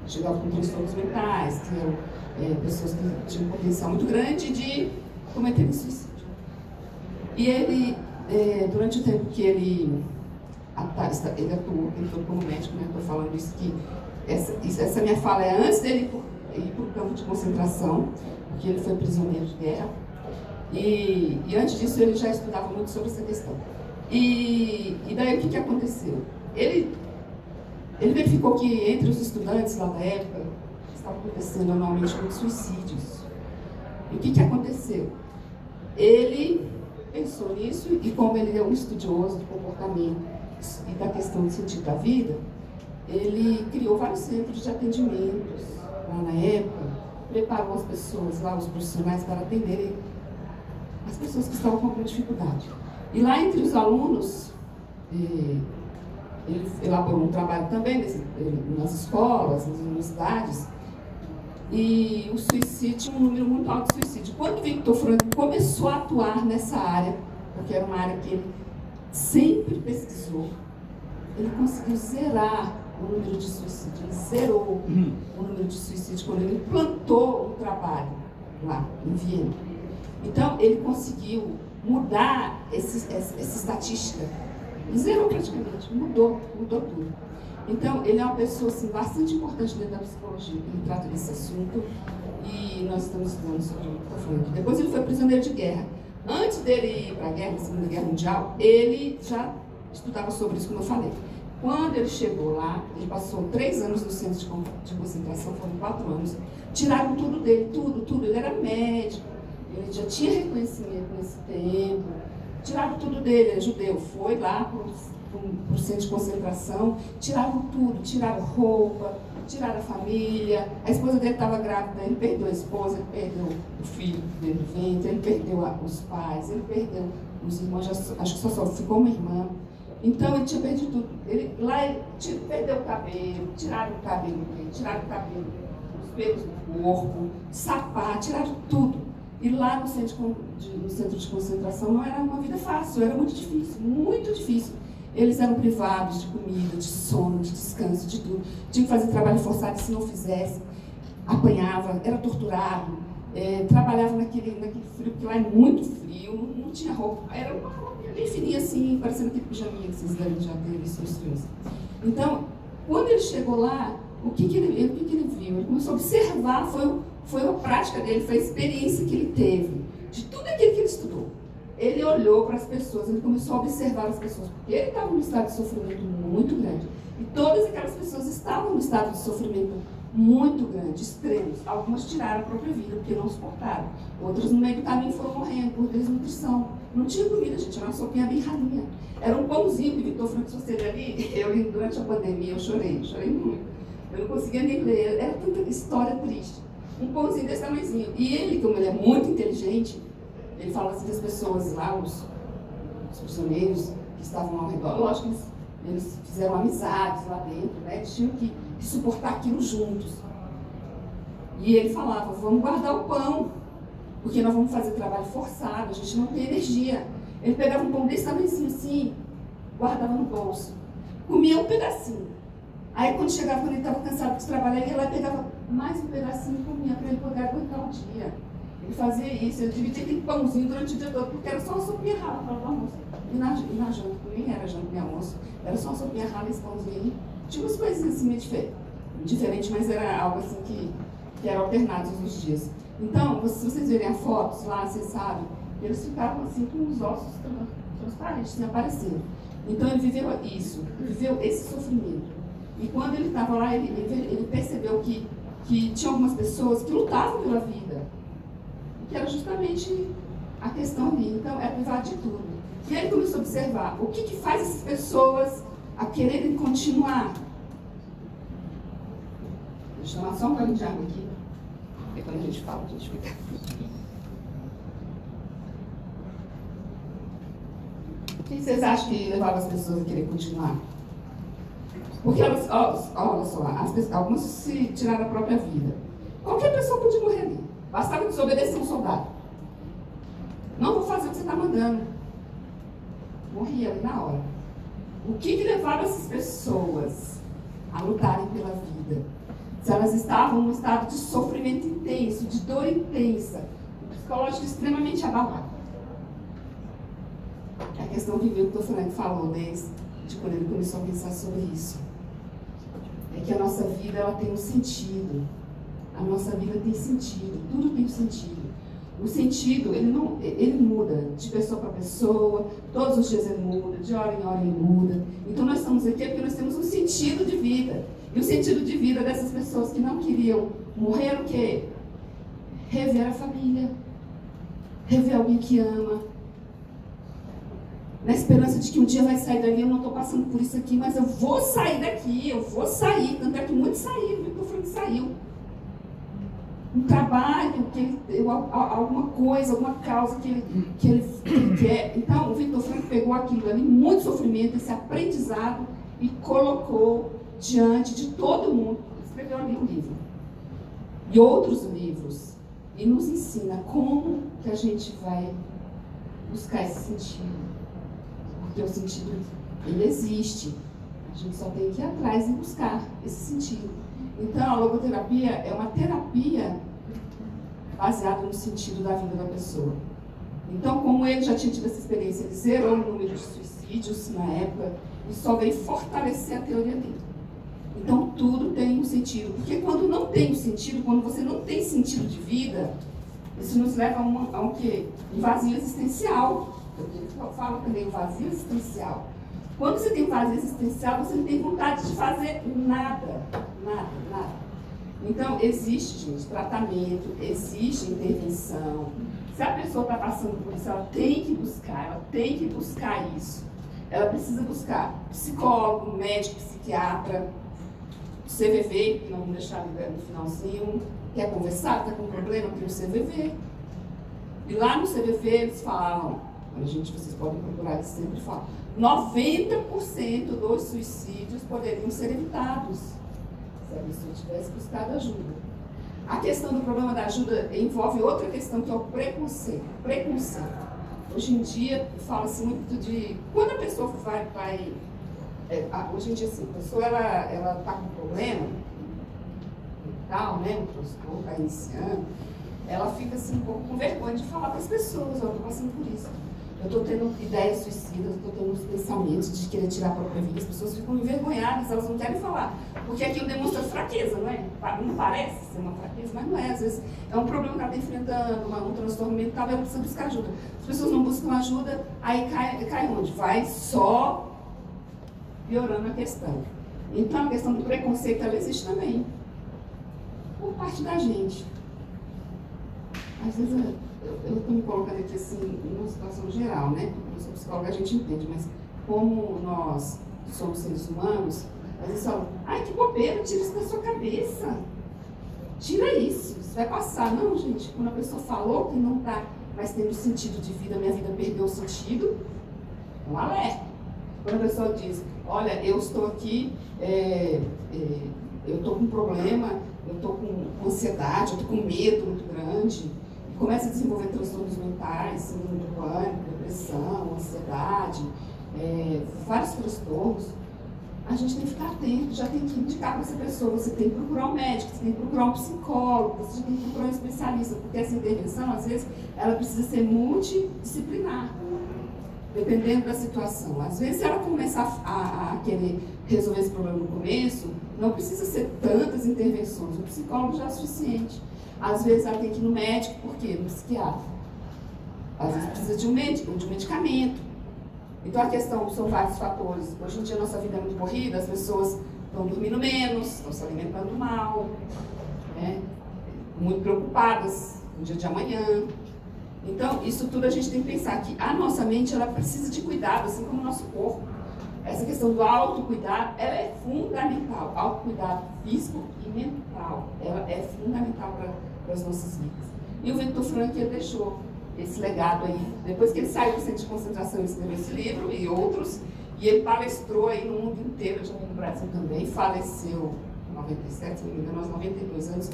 chegavam com transtornos mentais, que eram pessoas que tinham um potencial muito grande de cometerem suicídio. E ele, durante o tempo que ele atuou como médico, né, estou falando isso, que essa minha fala é antes dele ir para o campo de concentração, porque ele foi prisioneiro de guerra. E antes disso ele já estudava muito sobre essa questão. E daí o que aconteceu? Ele verificou que entre os estudantes lá da época estavam acontecendo anualmente muitos suicídios. E o que aconteceu? Ele pensou nisso e, como ele é um estudioso do comportamento e da questão do sentido da vida, ele criou vários centros de atendimentos lá na época, preparou as pessoas lá, os profissionais, para atenderem as pessoas que estavam com alguma dificuldade. E lá entre os alunos, ele elaborou um trabalho também nas escolas, nas universidades, e o suicídio, um número muito alto de suicídio. Quando o Victor Frankl começou a atuar nessa área, porque era uma área que ele sempre pesquisou, ele conseguiu zerar o número de suicídio. Ele zerou o número de suicídio quando ele implantou o trabalho lá em Viena. Então, ele conseguiu mudar essa estatística. Ele zerou praticamente, mudou tudo. Então, ele é uma pessoa assim, bastante importante dentro da psicologia. Ele trata desse assunto e nós estamos estudando sobre o Victor Frankl. Depois ele foi prisioneiro de guerra. Antes dele ir para a guerra, na Segunda Guerra Mundial, ele já estudava sobre isso, como eu falei. Quando ele chegou lá, ele passou 3 anos no centro de concentração, foram 4 anos. Tiraram tudo dele, tudo. Ele era médico, ele já tinha reconhecimento nesse tempo. Tiraram tudo dele, ele é judeu. Foi lá para o centro de concentração, tiraram tudo, tiraram roupa, tiraram a família. A esposa dele estava grávida, ele perdeu a esposa, ele perdeu o filho dentro do ventre, ele perdeu os pais, ele perdeu os irmãos, acho que só ficou uma irmã. Então ele tinha perdido tudo. Ele perdeu o cabelo, tiraram o cabelo dele, tiraram o cabelo, os pelos do corpo, sapato, tiraram tudo. E lá no centro de concentração não era uma vida fácil, era muito difícil, muito difícil. Eles eram privados de comida, de sono, de descanso, de tudo. Tinha que fazer trabalho forçado, se não fizesse, apanhava, era torturado, trabalhava naquele frio, porque lá é muito frio, não tinha roupa, era uma roupa bem fininha assim, parecendo aquele pijaminha que vocês devem já ter visto nos filmes. Então, quando ele chegou lá, o que ele viu? Ele começou a observar, foi a prática dele, foi a experiência que ele teve, de tudo aquilo que ele estudou. Ele olhou para as pessoas, ele começou a observar as pessoas, porque ele estava num estado de sofrimento muito grande. E todas aquelas pessoas estavam num estado de sofrimento muito grande, extremos. Algumas tiraram a própria vida, porque não suportaram. Outras, no meio do caminho, foram morrendo por desnutrição. Não tinha comida, gente, era uma sopinha bem ralinha. Era um pãozinho que Victor Frankl esteve ali. Eu, durante a pandemia, eu chorei muito. Eu não conseguia nem ler, era tanta história triste. Um pãozinho desse tamanhozinho. E ele, como ele é muito inteligente, ele fala assim das pessoas lá, os prisioneiros que estavam ao redor, lógico que eles fizeram amizades lá dentro, né? Eles tinham que suportar aquilo juntos. E ele falava, vamos guardar o pão, porque nós vamos fazer trabalho forçado, a gente não tem energia. Ele pegava um pão desse tamanhozinho assim, guardava no bolso, comia um pedacinho. Aí quando chegava, quando ele estava cansado de trabalhar, ele ia lá e pegava mais um pedacinho e comia para ele poder aguentar o dia. Ele fazia isso, ele dividia aquele pãozinho durante o dia todo, porque era só uma sopinha rala para o almoço. E na janta, nem era janta nem almoço, era só uma sopinha rala, esse pãozinho. Tinha umas coisinhas assim meio diferente, mas era algo assim que era alternado todos os dias. Então, se vocês verem as fotos lá, vocês sabem, eles ficavam assim com os ossos transparentes, sem aparecer. Então ele viveu isso, viveu esse sofrimento. E quando ele estava lá, ele percebeu que tinha algumas pessoas que lutavam pela vida. Que era justamente a questão ali. Então, é privado de tudo. E aí ele começou a observar o que faz essas pessoas a quererem continuar. Deixa eu tomar só um banho de água aqui. Porque quando a gente fala, a gente fica... O que vocês acham que levava as pessoas a querer continuar? Porque elas, olha só, algumas se tiraram da própria vida. Qualquer pessoa podia morrer ali. Bastava desobedecer um soldado. Não vou fazer o que você está mandando. Morria ali na hora. O que levava essas pessoas a lutarem pela vida? Se elas estavam num estado de sofrimento intenso, de dor intensa, um psicológico extremamente abalado. É a questão que o Dr. Frank falou desde quando ele começou a pensar sobre isso. É que a nossa vida ela tem um sentido. A nossa vida tem sentido, tudo tem um sentido. O sentido, ele muda de pessoa para pessoa, todos os dias ele muda, de hora em hora ele muda. Então nós estamos aqui porque nós temos um sentido de vida. E o sentido de vida dessas pessoas que não queriam morrer o quê? Rever a família, rever alguém que ama. Na esperança de que um dia vai sair dali, eu não estou passando por isso aqui, mas eu vou sair daqui, eu vou sair. Tanto é que muitos saíram, o Victor Frank saiu. Um trabalho, alguma coisa, alguma causa que ele quer. Então, o Victor Frank pegou aquilo ali, muito sofrimento, esse aprendizado, e colocou diante de todo mundo. Escreveu ali um livro. E outros livros. E nos ensina como que a gente vai buscar esse sentido. Porque o sentido, ele existe. A gente só tem que ir atrás e buscar esse sentido. Então, a logoterapia é uma terapia baseada no sentido da vida da pessoa. Então, como ele já tinha tido essa experiência, ele zerou o número de suicídios na época e só veio fortalecer a teoria dele. Então, tudo tem um sentido. Porque quando não tem um sentido, quando você não tem sentido de vida, isso nos leva a um quê? Um vazio existencial. Eu falo também o vazio existencial. Quando você tem um vazio existencial, você não tem vontade de fazer nada. Então, existe, gente, tratamento, existe intervenção. Se a pessoa está passando por isso, ela tem que buscar isso. Ela precisa buscar psicólogo, médico, psiquiatra, CVV, que não vamos deixar no finalzinho. Quer conversar? Está com problema? Tem o CVV. E lá no CVV eles falam, gente, vocês podem procurar, eles sempre falam, 90% dos suicídios poderiam ser evitados se a pessoa tivesse buscado ajuda. A questão do problema da ajuda envolve outra questão, que é o preconceito. Hoje em dia, fala-se muito de... Quando a pessoa hoje em dia, assim, a pessoa ela está com problema mental, né, um transtorno, está iniciando, ela fica assim, um pouco com vergonha de falar para as pessoas, eu estou passando por isso. Eu estou tendo ideias suicidas, eu estou tendo uns pensamentos de querer tirar a própria vida. As pessoas ficam envergonhadas, elas não querem falar. Porque aquilo demonstra fraqueza, não é? Não parece ser uma fraqueza, mas não é. Às vezes é um problema que ela está enfrentando, um transtorno mental, ela precisa buscar ajuda. As pessoas não buscam ajuda, aí cai onde? Vai só piorando a questão. Então a questão do preconceito, ela existe também. Por parte da gente. Às vezes eu estou me colocando aqui assim, numa situação geral, né? Porque eu sou psicóloga, a gente entende, mas como nós somos seres humanos, às vezes falam, ai, que bobeira, tira isso da sua cabeça. Tira isso vai passar. Não, gente, quando a pessoa falou que não está mais tendo sentido de vida, minha vida perdeu o sentido, é um alerta. Quando a pessoa diz, olha, eu estou aqui, eu estou com um problema, eu estou com ansiedade, eu estou com medo muito grande, começa a desenvolver transtornos mentais, síndrome do pânico, depressão, ansiedade, vários transtornos. a gente tem que ficar atento, já tem que indicar para essa pessoa, você tem que procurar um médico, você tem que procurar um psicólogo, você já tem que procurar um especialista, porque essa intervenção, às vezes, ela precisa ser multidisciplinar, dependendo da situação. Às vezes, se ela começar a querer resolver esse problema no começo, não precisa ser tantas intervenções, o psicólogo já é o suficiente. Às vezes, ela tem que ir no médico, por quê? No psiquiatra. Às vezes, precisa de um medicamento. Então, a questão são vários fatores. Hoje em dia, a nossa vida é muito corrida, as pessoas estão dormindo menos, estão se alimentando mal, né? Muito preocupadas no dia de amanhã. Então, isso tudo a gente tem que pensar que a nossa mente, ela precisa de cuidado, assim como o nosso corpo. Essa questão do autocuidado, ela é fundamental. Autocuidado físico e mental, ela é fundamental para as nossas vidas. E o Viktor Frankl deixou esse legado aí. Depois que ele saiu do centro de concentração, ele escreveu esse livro e outros, e ele palestrou aí no mundo inteiro, já no Brasil também, faleceu em 97, se não me engano, aos 92 anos.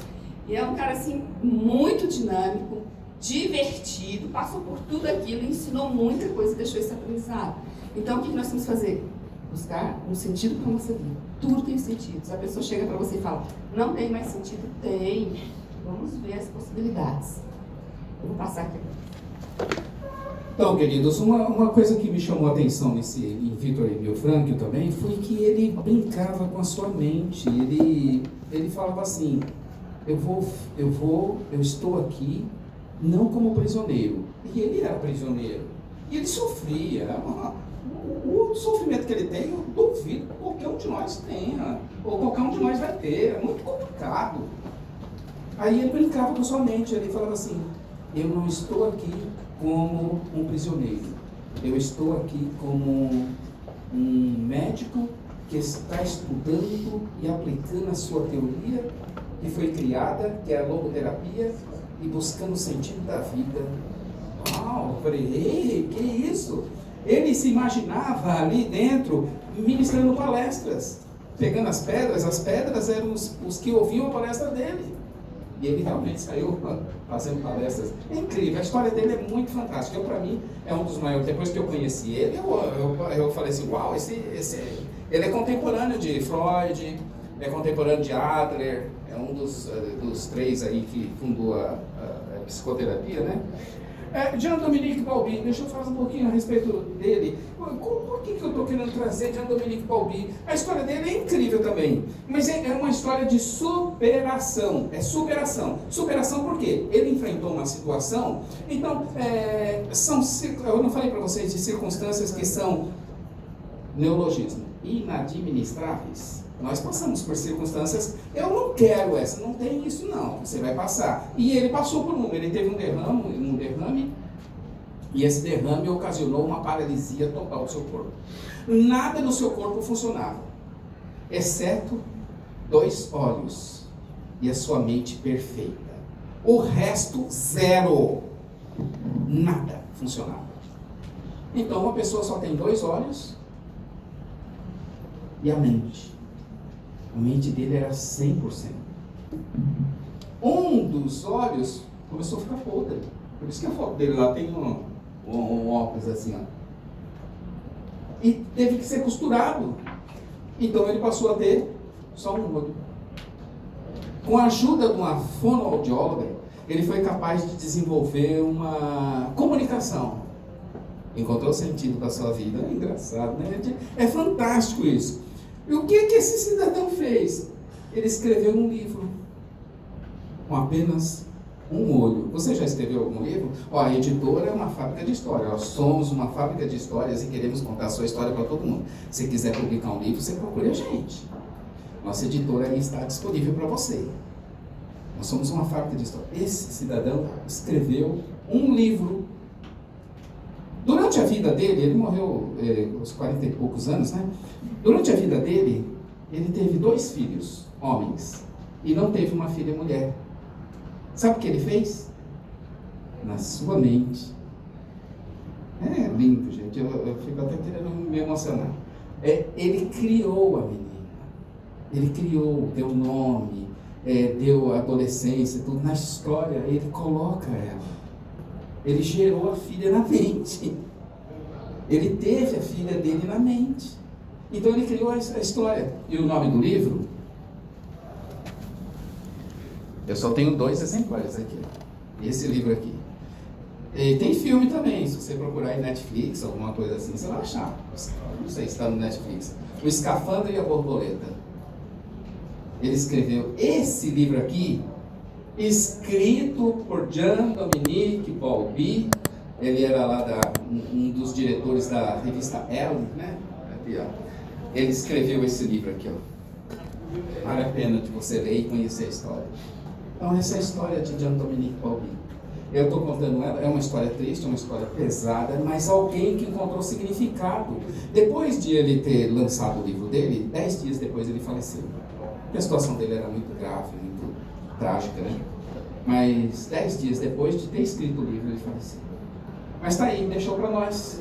E é um cara, assim, muito dinâmico, divertido, passou por tudo aquilo, ensinou muita coisa e deixou esse aprendizado. Então, o que nós temos que fazer? Buscar um sentido para a nossa vida. Tudo tem sentido. Se a pessoa chega para você e fala, não tem mais sentido, tem. Vamos ver as possibilidades. Eu vou passar aqui. Então, queridos, uma coisa que me chamou a atenção em Viktor Emil Frankl também foi que ele brincava com a sua mente. Ele falava assim, eu estou aqui não como prisioneiro. E ele era prisioneiro. E ele sofria. O sofrimento que ele tem, eu duvido que qualquer um de nós tenha. Ou qualquer um de nós vai ter. É muito complicado. Aí ele brincava com a sua mente. Ele falava assim, eu não estou aqui como um prisioneiro. Eu estou aqui como um médico que está estudando e aplicando a sua teoria que foi criada, que é a logoterapia, e buscando o sentido da vida. Uau, eu falei, ei, que isso? Ele se imaginava ali dentro ministrando palestras, pegando as pedras eram os que ouviam a palestra dele. E ele realmente saiu fazendo palestras. É incrível, a história dele é muito fantástica. Para mim, é um dos maiores. Depois que eu conheci ele, eu falei assim, uau, ele é contemporâneo de Freud, é contemporâneo de Adler, é um dos três aí que fundou a psicoterapia, né? Jean-Dominique Bauby, deixa eu falar um pouquinho a respeito dele. Por que eu estou querendo trazer Jean-Dominique Bauby? A história dele é incrível também, mas é uma história de superação. É superação. Superação por quê? Ele enfrentou uma situação, então, eu não falei para vocês de circunstâncias que são, neologismo, inadministráveis. Nós passamos por circunstâncias, eu não quero essa, não tem isso não, você vai passar. E ele passou por ele teve um derrame, e esse derrame ocasionou uma paralisia total do seu corpo. Nada no seu corpo funcionava, exceto 2 olhos e a sua mente perfeita. O resto, zero. Nada funcionava. Então uma pessoa só tem 2 olhos e a mente. A mente dele era 100%. Um dos olhos começou a ficar podre. Por isso que a foto dele lá tem um óculos assim, ó. E teve que ser costurado. Então ele passou a ter só um olho. Com a ajuda de uma fonoaudióloga, ele foi capaz de desenvolver uma comunicação. Encontrou sentido para a sua vida. É engraçado, né? É fantástico isso. E o que esse cidadão fez? Ele escreveu um livro com apenas um olho. Você já escreveu algum livro? A editora é uma fábrica de história. Nós somos uma fábrica de histórias e queremos contar a sua história para todo mundo. Se quiser publicar um livro, você procura a gente. Nossa editora aí está disponível para você. Nós somos uma fábrica de história. Esse cidadão escreveu um livro. Durante a vida dele, ele morreu aos 40 e poucos anos, né? Durante a vida dele, ele teve 2 filhos, homens, e não teve uma filha mulher. Sabe o que ele fez? Na sua mente. É lindo, gente, eu fico até querendo me emocionar. Ele criou a menina. Ele criou, deu nome, deu adolescência, tudo. Na história, ele coloca ela. Ele gerou a filha na mente. Ele teve a filha dele na mente. Então ele criou a história. E o nome do livro? Eu só tenho 2 exemplares aqui. Esse livro aqui. E tem filme também, se você procurar em Netflix, alguma coisa assim, você vai achar. Não sei se está no Netflix. O Escafandro e a Borboleta. Ele escreveu esse livro aqui, escrito por Jean-Dominique Bauby. Ele era lá um dos diretores da revista Elle, né? Aqui, ó. Ele escreveu esse livro aqui, ó. Vale a pena de você ler e conhecer a história. Então essa é a história de Jean-Dominique Bauby. Eu estou contando ela, é uma história triste, é uma história pesada, mas alguém que encontrou significado. Depois de ele ter lançado o livro dele, 10 dias depois ele faleceu. Porque a situação dele era muito grave, muito trágica, né? Mas 10 dias depois de ter escrito o livro, ele faleceu. Mas está aí, deixou para nós.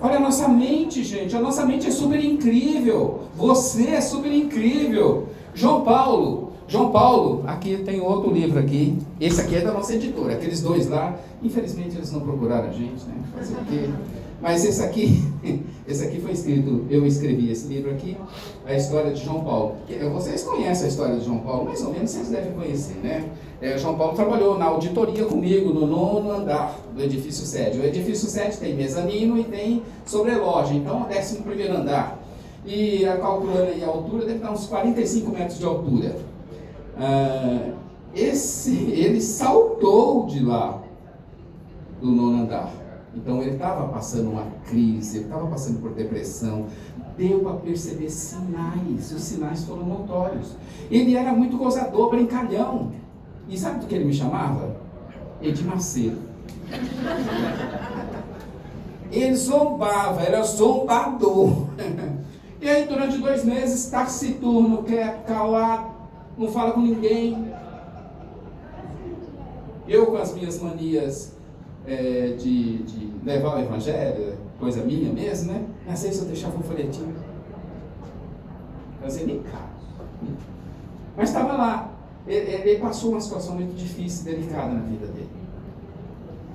Olha a nossa mente, gente. A nossa mente é super incrível. Você é super incrível. João Paulo, aqui tem outro livro aqui. Esse aqui é da nossa editora. Aqueles 2 lá, infelizmente eles não procuraram a gente, né? Fazer o quê? Mas esse aqui foi escrito, eu escrevi esse livro aqui, a história de João Paulo. Vocês conhecem a história de João Paulo, mais ou menos vocês devem conhecer, né? João Paulo trabalhou na auditoria comigo, no 9º andar do edifício sede. O edifício sede tem mezanino e tem sobreloja, então é o 11º andar. E calculando aí a altura, deve dar uns 45 metros de altura. Ele saltou de lá, do 9º andar. Então ele estava passando uma crise, ele estava passando por depressão, deu a perceber sinais, os sinais foram notórios. Ele era muito gozador, brincalhão. E sabe do que ele me chamava? Edir Macedo. Ele zombava, era zombador. E aí durante 2 meses, taciturno, quer calado, não fala com ninguém. Eu com as minhas manias de levar o evangelho, coisa minha mesmo, né? Às vezes eu deixava um folhetinho, fazia nem caso. Mas estava lá. Ele passou uma situação muito difícil, delicada na vida dele.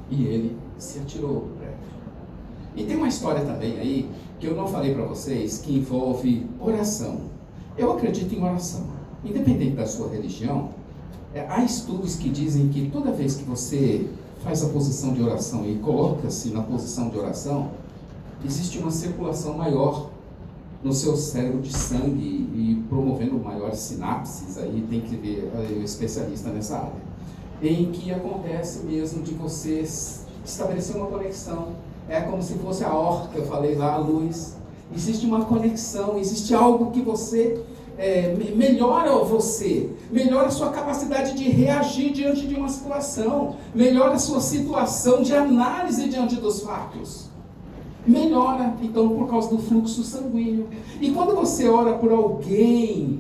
E ele se atirou do prédio. E tem uma história também aí, que eu não falei para vocês, que envolve oração. Eu acredito em oração. Independente da sua religião, há estudos que dizem que toda vez que você faz a posição de oração e coloca-se na posição de oração, existe uma circulação maior no seu cérebro de sangue e promovendo maiores sinapses, aí tem que ver o especialista nessa área, em que acontece mesmo de você estabelecer uma conexão. É como se fosse a orca, que eu falei lá, a luz. Existe uma conexão, existe algo que você melhora você, melhora a sua capacidade de reagir diante de uma situação, melhora a sua situação de análise diante dos fatos. Melhora, então, por causa do fluxo sanguíneo. E quando você ora por alguém,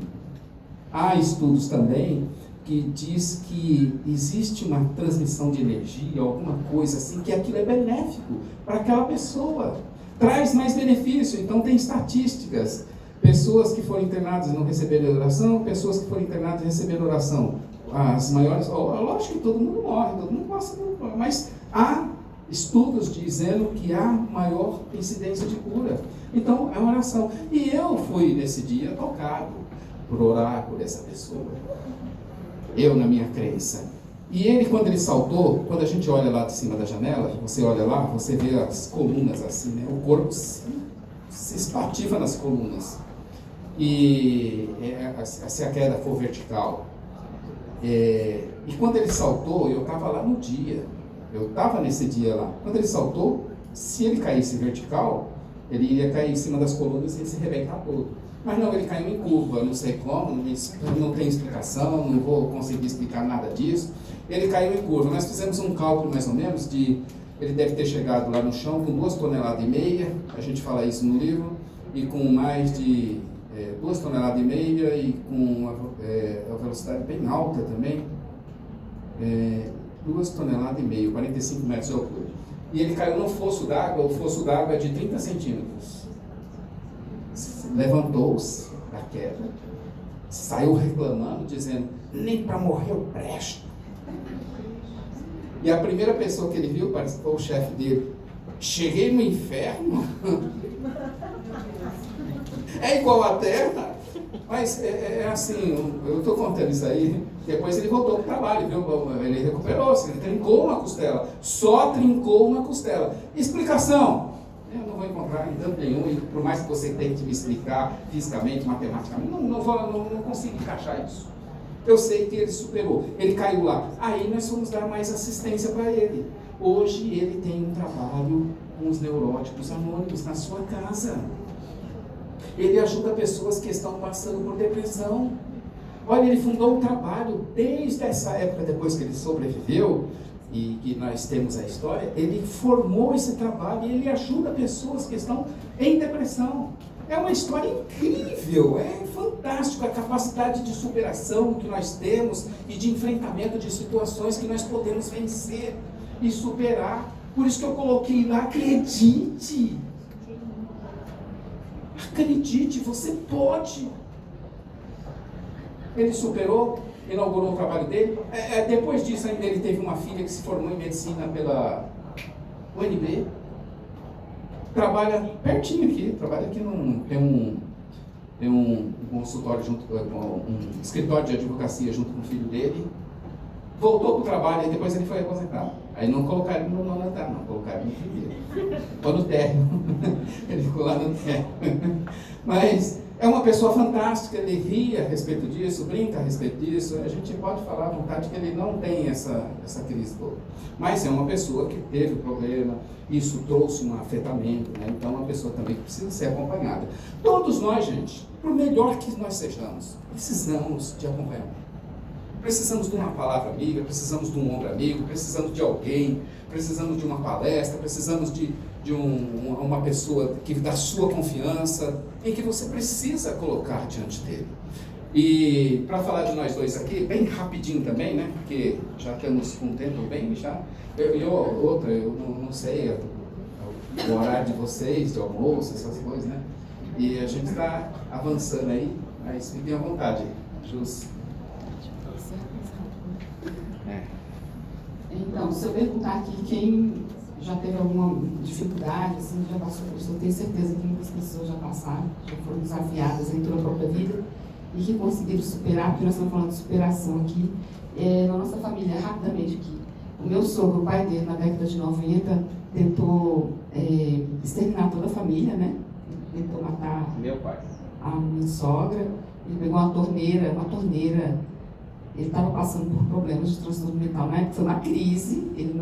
há estudos também que diz que existe uma transmissão de energia, alguma coisa assim, que aquilo é benéfico para aquela pessoa, traz mais benefício. Então tem estatísticas, pessoas que foram internadas e não receberam oração, pessoas que foram internadas e receberam oração. As maiores, lógico que todo mundo morre, todo mundo passa, mas há estudos dizendo que há maior incidência de cura. Então, é uma oração. E eu fui, nesse dia, tocado por orar por essa pessoa. Eu, na minha crença. E ele, quando ele saltou, quando a gente olha lá de cima da janela, você olha lá, você vê as colunas assim, né? O corpo se espativa nas colunas. E se a queda for vertical. E quando ele saltou, eu estava lá no dia. Eu estava nesse dia lá. Quando ele saltou, se ele caísse vertical, ele ia cair em cima das colunas e ia se arrebentar todo. Mas não, ele caiu em curva, não sei como, não tem explicação, não vou conseguir explicar nada disso. Ele caiu em curva. Nós fizemos um cálculo mais ou menos de... Ele deve ter chegado lá no chão com 2,5 toneladas, a gente fala isso no livro, e com mais de 2,5 toneladas e com a velocidade bem alta também. 2,5 toneladas, 45 metros de altura. E ele caiu num fosso d'água, o fosso d'água é de 30 centímetros. Levantou-se da queda, saiu reclamando, dizendo, nem para morrer eu presto. E a primeira pessoa que ele viu, parece que foi o chefe dele, cheguei no inferno. É igual à terra. Mas é assim, eu estou contando isso aí, depois ele voltou para o trabalho, viu? Ele recuperou-se, ele trincou uma costela, só trincou uma costela. Explicação? Eu não vou encontrar em tanto nenhum, e por mais que você tente me explicar fisicamente, matematicamente, não consigo encaixar isso. Eu sei que ele superou, ele caiu lá. Aí nós fomos dar mais assistência para ele. Hoje ele tem um trabalho com os neuróticos anônimos na sua casa. Ele ajuda pessoas que estão passando por depressão. Olha, ele fundou um trabalho desde essa época, depois que ele sobreviveu, e que nós temos a história, ele formou esse trabalho e ele ajuda pessoas que estão em depressão. É uma história incrível, é fantástico a capacidade de superação que nós temos e de enfrentamento de situações que nós podemos vencer e superar. Por isso que eu coloquei lá, acredite. Acredite, você pode. Ele superou, inaugurou o trabalho dele. Depois disso ainda ele teve uma filha que se formou em medicina pela UNB. Trabalha pertinho aqui, tem um consultório junto com um escritório de advocacia junto com o filho dele. Voltou para o trabalho e depois ele foi aposentado. Aí não colocaram ele no nono andar, não, colocaram no primeiro. Ou no térreo. Ele ficou lá no térreo. Mas é uma pessoa fantástica, ele ri a respeito disso, brinca a respeito disso. A gente pode falar à vontade que ele não tem essa crise toda. Mas é uma pessoa que teve problema, isso trouxe um afetamento, né? Então é uma pessoa também que precisa ser acompanhada. Todos nós, gente, por melhor que nós sejamos, precisamos de acompanhamento. Precisamos de uma palavra amiga, precisamos de um ombro amigo, precisamos de alguém, precisamos de uma palestra, precisamos de uma pessoa que da sua confiança, em que você precisa colocar diante dele. E para falar de nós dois aqui, bem rapidinho também, né? Porque já temos um tempo bem, já. Eu não sei o horário de vocês, de almoço, essas coisas, né? E a gente está avançando aí, mas fiquem à vontade, Jus. Então, se eu perguntar aqui quem já teve alguma dificuldade, assim, já passou por isso, eu tenho certeza que muitas pessoas já passaram, já foram desafiadas em toda a própria vida e que conseguiram superar, porque nós estamos falando de superação aqui. Na nossa família, rapidamente aqui, o meu sogro, o pai dele, na década de 90, tentou exterminar toda a família, né? Tentou matar Meu pai. a minha sogra, ele pegou uma torneira, ele estava passando por problemas de transtorno mental, né? Foi uma crise, ele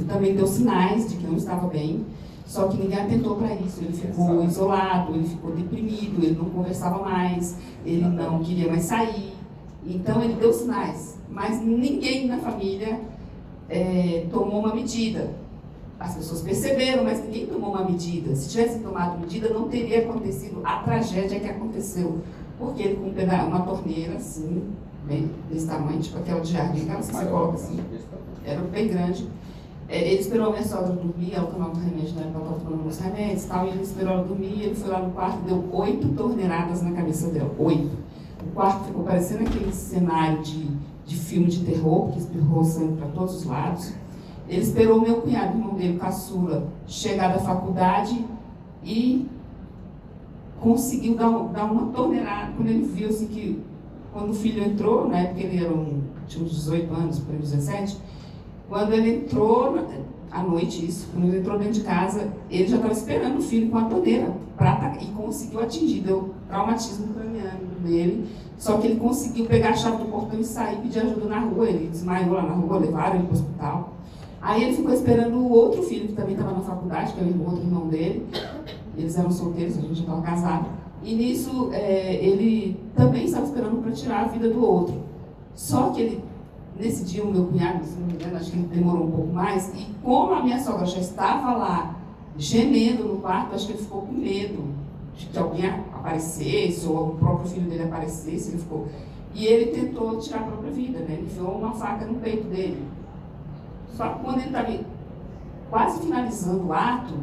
também deu sinais de que não estava bem, só que ninguém atentou para isso, ele ficou isolado, ele ficou deprimido, ele não conversava mais, ele não queria mais sair, então ele deu sinais, mas ninguém na família tomou uma medida. As pessoas perceberam, mas ninguém tomou uma medida. Se tivesse tomado medida, não teria acontecido a tragédia que aconteceu. Porque ele com uma torneira, assim, bem desse tamanho, tipo aquela de jardim, aquela que você coloca assim, era bem grande. Ele esperou a minha sogra dormir, ela tomava um remédio, né? Ela estava tomando uns remédios e tal, e ele esperou ela dormir, ele foi lá no quarto e deu 8 torneiradas na cabeça dela. 8. O quarto ficou parecendo aquele cenário de filme de terror, que espirrou sangue para todos os lados. Ele esperou o meu cunhado, o irmão dele, caçula, chegar da faculdade e conseguiu dar uma torneirada. Quando ele viu assim que, quando o filho entrou, na época ele tinha uns 18 anos, por 17, quando ele entrou, à noite isso, quando ele entrou dentro de casa, ele já estava esperando o filho com a torneira e conseguiu atingir, deu traumatismo craniano nele, só que ele conseguiu pegar a chave do portão e sair e pedir ajuda na rua. Ele desmaiou lá na rua, levaram ele para o hospital. Aí ele ficou esperando o outro filho, que também estava na faculdade, que era o outro irmão dele. Eles eram solteiros, a gente já estava casado. E nisso, ele também estava esperando para tirar a vida do outro. Só que ele, nesse dia, o meu cunhado, se não me engano, acho que ele demorou um pouco mais. E como a minha sogra já estava lá, gemendo no quarto, acho que ele ficou com medo de que alguém aparecesse, ou o próprio filho dele aparecesse. Ele ficou... E ele tentou tirar a própria vida, né? Ele enfiou uma faca no peito dele. Só que quando ele estava quase finalizando o ato,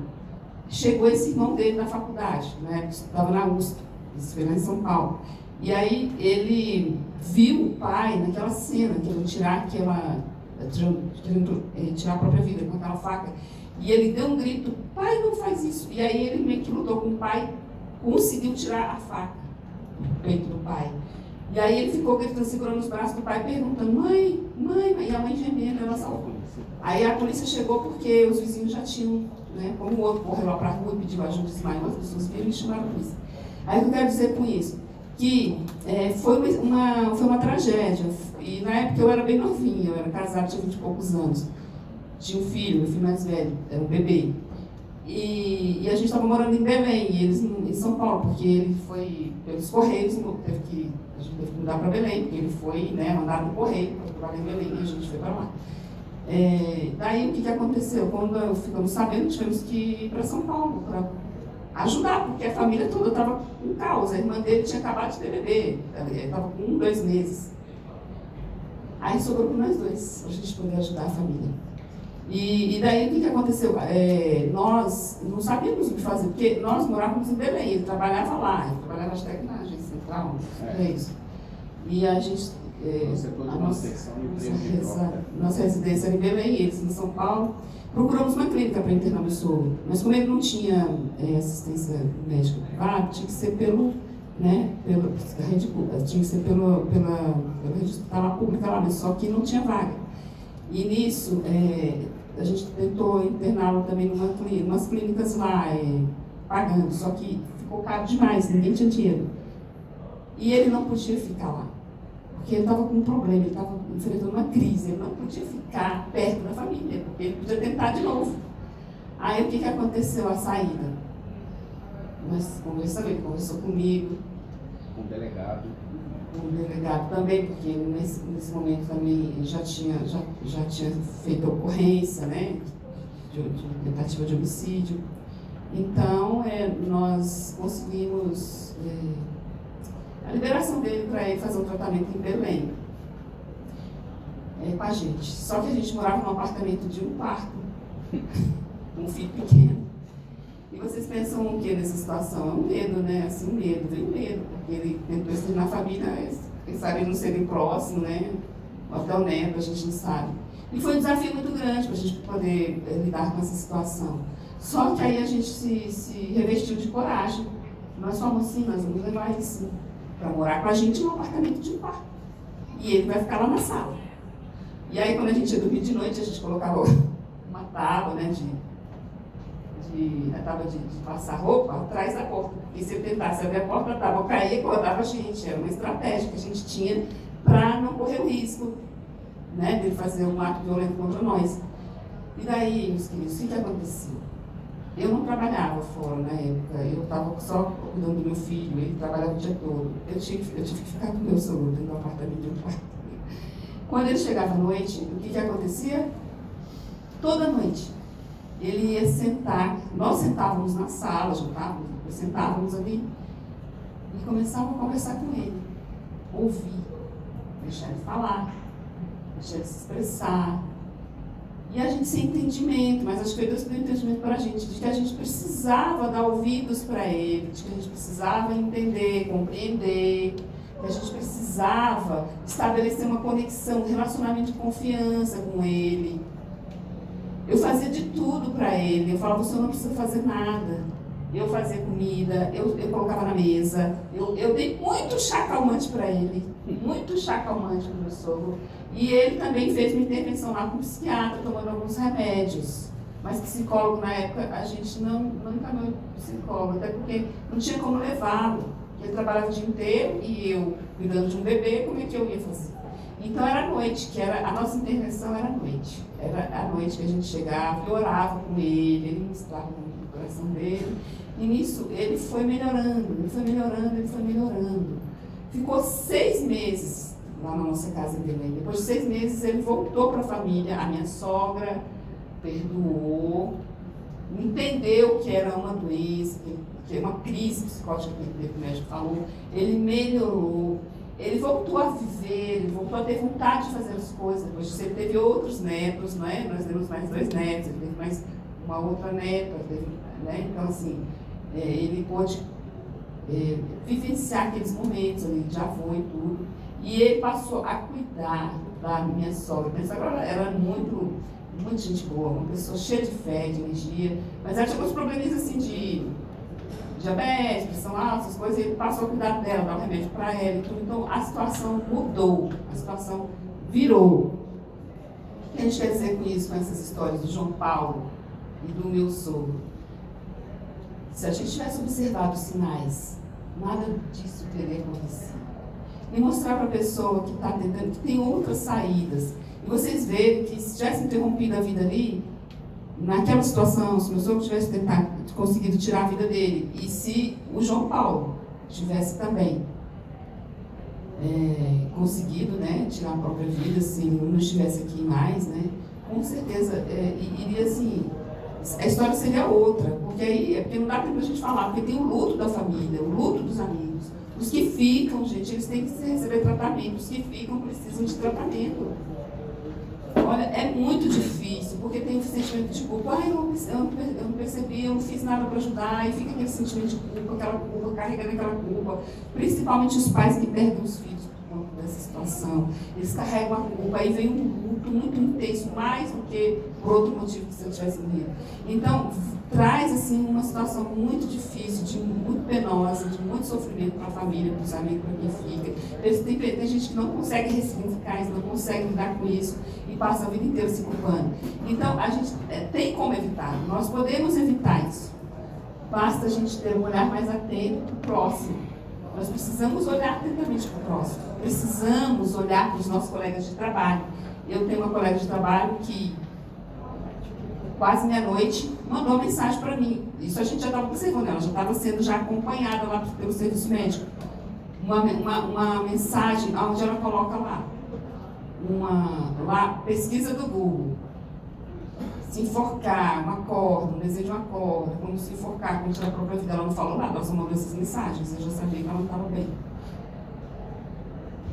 chegou esse irmão dele na faculdade, né? Estava na USP, isso foi lá em São Paulo. E aí ele viu o pai naquela cena, querendo tirar a própria vida com aquela faca. E ele deu um grito: pai, não faz isso. E aí ele meio que lutou com o pai conseguiu tirar a faca do peito do pai. E aí ele ficou gritando, segurando os braços do pai, perguntando, mãe, e a mãe gemendo, ela salvou. Aí a polícia chegou porque os vizinhos já tinham, né, como o outro correu lá para a rua e pediu ajuda, desmaiou, as pessoas viram e chamaram a polícia. Aí o que eu quero dizer com isso? Que foi uma tragédia. E na época eu era bem novinha, eu era casada, tinha 20 e poucos anos. Tinha um filho, meu filho mais velho, era um bebê. E a gente estava morando em Belém, e eles em São Paulo, porque ele foi pelos Correios, a gente teve que mudar para Belém, porque ele foi, né, mandado no Correio para trabalhar em Belém, e a gente foi para lá. Daí o que aconteceu? Quando ficamos sabendo, tivemos que ir para São Paulo para ajudar, porque a família toda estava em caos. A irmã dele tinha acabado de ter bebê, ele estava com 1, 2 meses. Aí sobrou para nós dois, para a gente poder ajudar a família. E daí o que aconteceu? Nós não sabíamos o que fazer, porque nós morávamos em Belém, ele trabalhava lá, ele trabalhava até aqui na agência central, é isso. E a gente. Nossa residência era em Belém, eles em São Paulo. Procuramos uma clínica para internar meu sogro, mas como ele não tinha assistência médica privada, tinha que ser pela rede pública, tinha que ser pela rede hospitalar pública lá, mas só que não tinha vaga. E nisso, a gente tentou interná-lo também em umas clínicas lá, pagando, só que ficou caro demais, ninguém tinha dinheiro. E ele não podia ficar lá, porque ele estava com um problema, ele estava enfrentando uma crise, ele não podia ficar perto da família, porque ele podia tentar de novo. Aí o que aconteceu? A saída. Nós conversamos, ele conversou comigo. Com o delegado. Com o delegado também, porque nesse momento também já tinha feito a ocorrência, né, de tentativa de homicídio. Então, nós conseguimos a liberação dele para ele fazer um tratamento em Belém, com a gente. Só que a gente morava num apartamento de um quarto, com um filho pequeno. E vocês pensam o que nessa situação? É um medo, né? Assim, vem medo, porque ele tentou estudar na família, pensaria não serem próximos, né? Até o neto, a gente não sabe. E foi um desafio muito grande para a gente poder lidar com essa situação. Só que aí a gente se revestiu de coragem. Nós falamos assim, nós vamos levar ele sim, para morar com a gente num apartamento de um quarto. E ele vai ficar lá na sala. E aí quando a gente ia dormir de noite, a gente colocava uma tábua, né, a tábua de passar roupa atrás da porta. E se eu tentasse abrir a porta, a tábua caía e acordava a gente. Era uma estratégia que a gente tinha para não correr o risco, né, de fazer um ato violento contra nós. E daí, meus queridos, o que aconteceu? Eu não trabalhava fora na época, eu estava só cuidando do meu filho, ele trabalhava o dia todo. Eu tive que ficar com o meu sogro dentro do apartamento de um quarto. Quando ele chegava à noite, o que acontecia? Toda noite. Ele ia sentar, nós sentávamos na sala, sentávamos ali e começávamos a conversar com ele, ouvir, deixar ele falar, deixar ele se expressar. E a gente sem entendimento, mas acho que Deus deu entendimento para a gente, de que a gente precisava dar ouvidos para ele, de que a gente precisava entender, compreender, que a gente precisava estabelecer uma conexão, um relacionamento de confiança com ele. Eu fazia de tudo para ele, eu falava, o senhor não precisa fazer nada. Eu fazia comida, eu colocava na mesa, eu dei muito chá calmante para ele, muito chá calmante para o meu sogro. E ele também fez uma intervenção lá com o psiquiatra, tomando alguns remédios. Mas psicólogo, na época, a gente não encaminhou psicólogo, até porque não tinha como levá-lo. Ele trabalhava o dia inteiro e eu, cuidando de um bebê, como é que eu ia fazer? Então era à noite, a nossa intervenção era à noite. Era à noite que a gente chegava, eu orava com ele ministrava no coração dele. E nisso ele foi melhorando. Ficou 6 meses lá na nossa casa em Belém. Depois de 6 meses ele voltou para a família, a minha sogra perdoou, entendeu que era uma doença, que é uma crise psicológica que o médico falou. Ele melhorou. Ele voltou a viver, ele voltou a ter vontade de fazer as coisas. Depois disso, ele teve outros netos, não é? Nós temos mais 2 netos, ele teve mais uma outra neta, né? Então, assim, ele pôde vivenciar aqueles momentos ali de avô e tudo. E ele passou a cuidar da minha sogra. Minha sogra era muito gente boa, uma pessoa cheia de fé, de energia, mas ela tinha alguns problemas assim diabetes, pressão alta, essas coisas, e ele passou a cuidar dela, dar o remédio para ela e tudo. Então a situação mudou, a situação virou. O que a gente quer dizer com isso, com essas histórias do João Paulo e do meu sogro? Se a gente tivesse observado os sinais, nada disso teria acontecido. E mostrar para a pessoa que está tentando, que tem outras saídas. E vocês verem que se tivesse interrompido a vida ali, naquela situação, se o meu sogro tivesse conseguido tirar a vida dele, e se o João Paulo tivesse também conseguido, né, tirar a própria vida, se ele não estivesse aqui mais, né, com certeza iria assim, a história seria outra, porque não dá tempo a gente falar, porque tem o luto da família, o luto dos amigos. Os que ficam, gente, eles têm que receber tratamento, os que ficam precisam de tratamento. Olha, é muito difícil, porque tem o sentimento de culpa. Eu não percebi, eu não fiz nada para ajudar, e fica aquele sentimento de culpa, aquela culpa, carregando aquela culpa. Principalmente os pais que perdem os filhos por conta dessa situação. Eles carregam a culpa, aí vem um luto muito intenso, mais do que por outro motivo que se eu tivesse morrido. Então, traz assim uma situação muito difícil, muito penosa, de muito sofrimento para a família, para os amigos, para quem fica. Tem gente que não consegue ressignificar isso, não consegue lidar com isso e passa a vida inteira se culpando. Então, a gente tem como evitar, nós podemos evitar isso. Basta a gente ter um olhar mais atento para o próximo. Nós precisamos olhar atentamente para o próximo. Precisamos olhar para os nossos colegas de trabalho. Eu tenho uma colega de trabalho que quase meia-noite, mandou uma mensagem para mim. Isso a gente já estava observando, ela já estava sendo já acompanhada lá pelo serviço médico. Uma mensagem onde ela coloca lá, pesquisa do Google. Se enforcar, uma corda, um desejo de uma corda, como se enforcar, como tirar a própria vida. Ela não falou nada, ela só mandou essas mensagens, eu já sabia que ela não estava bem.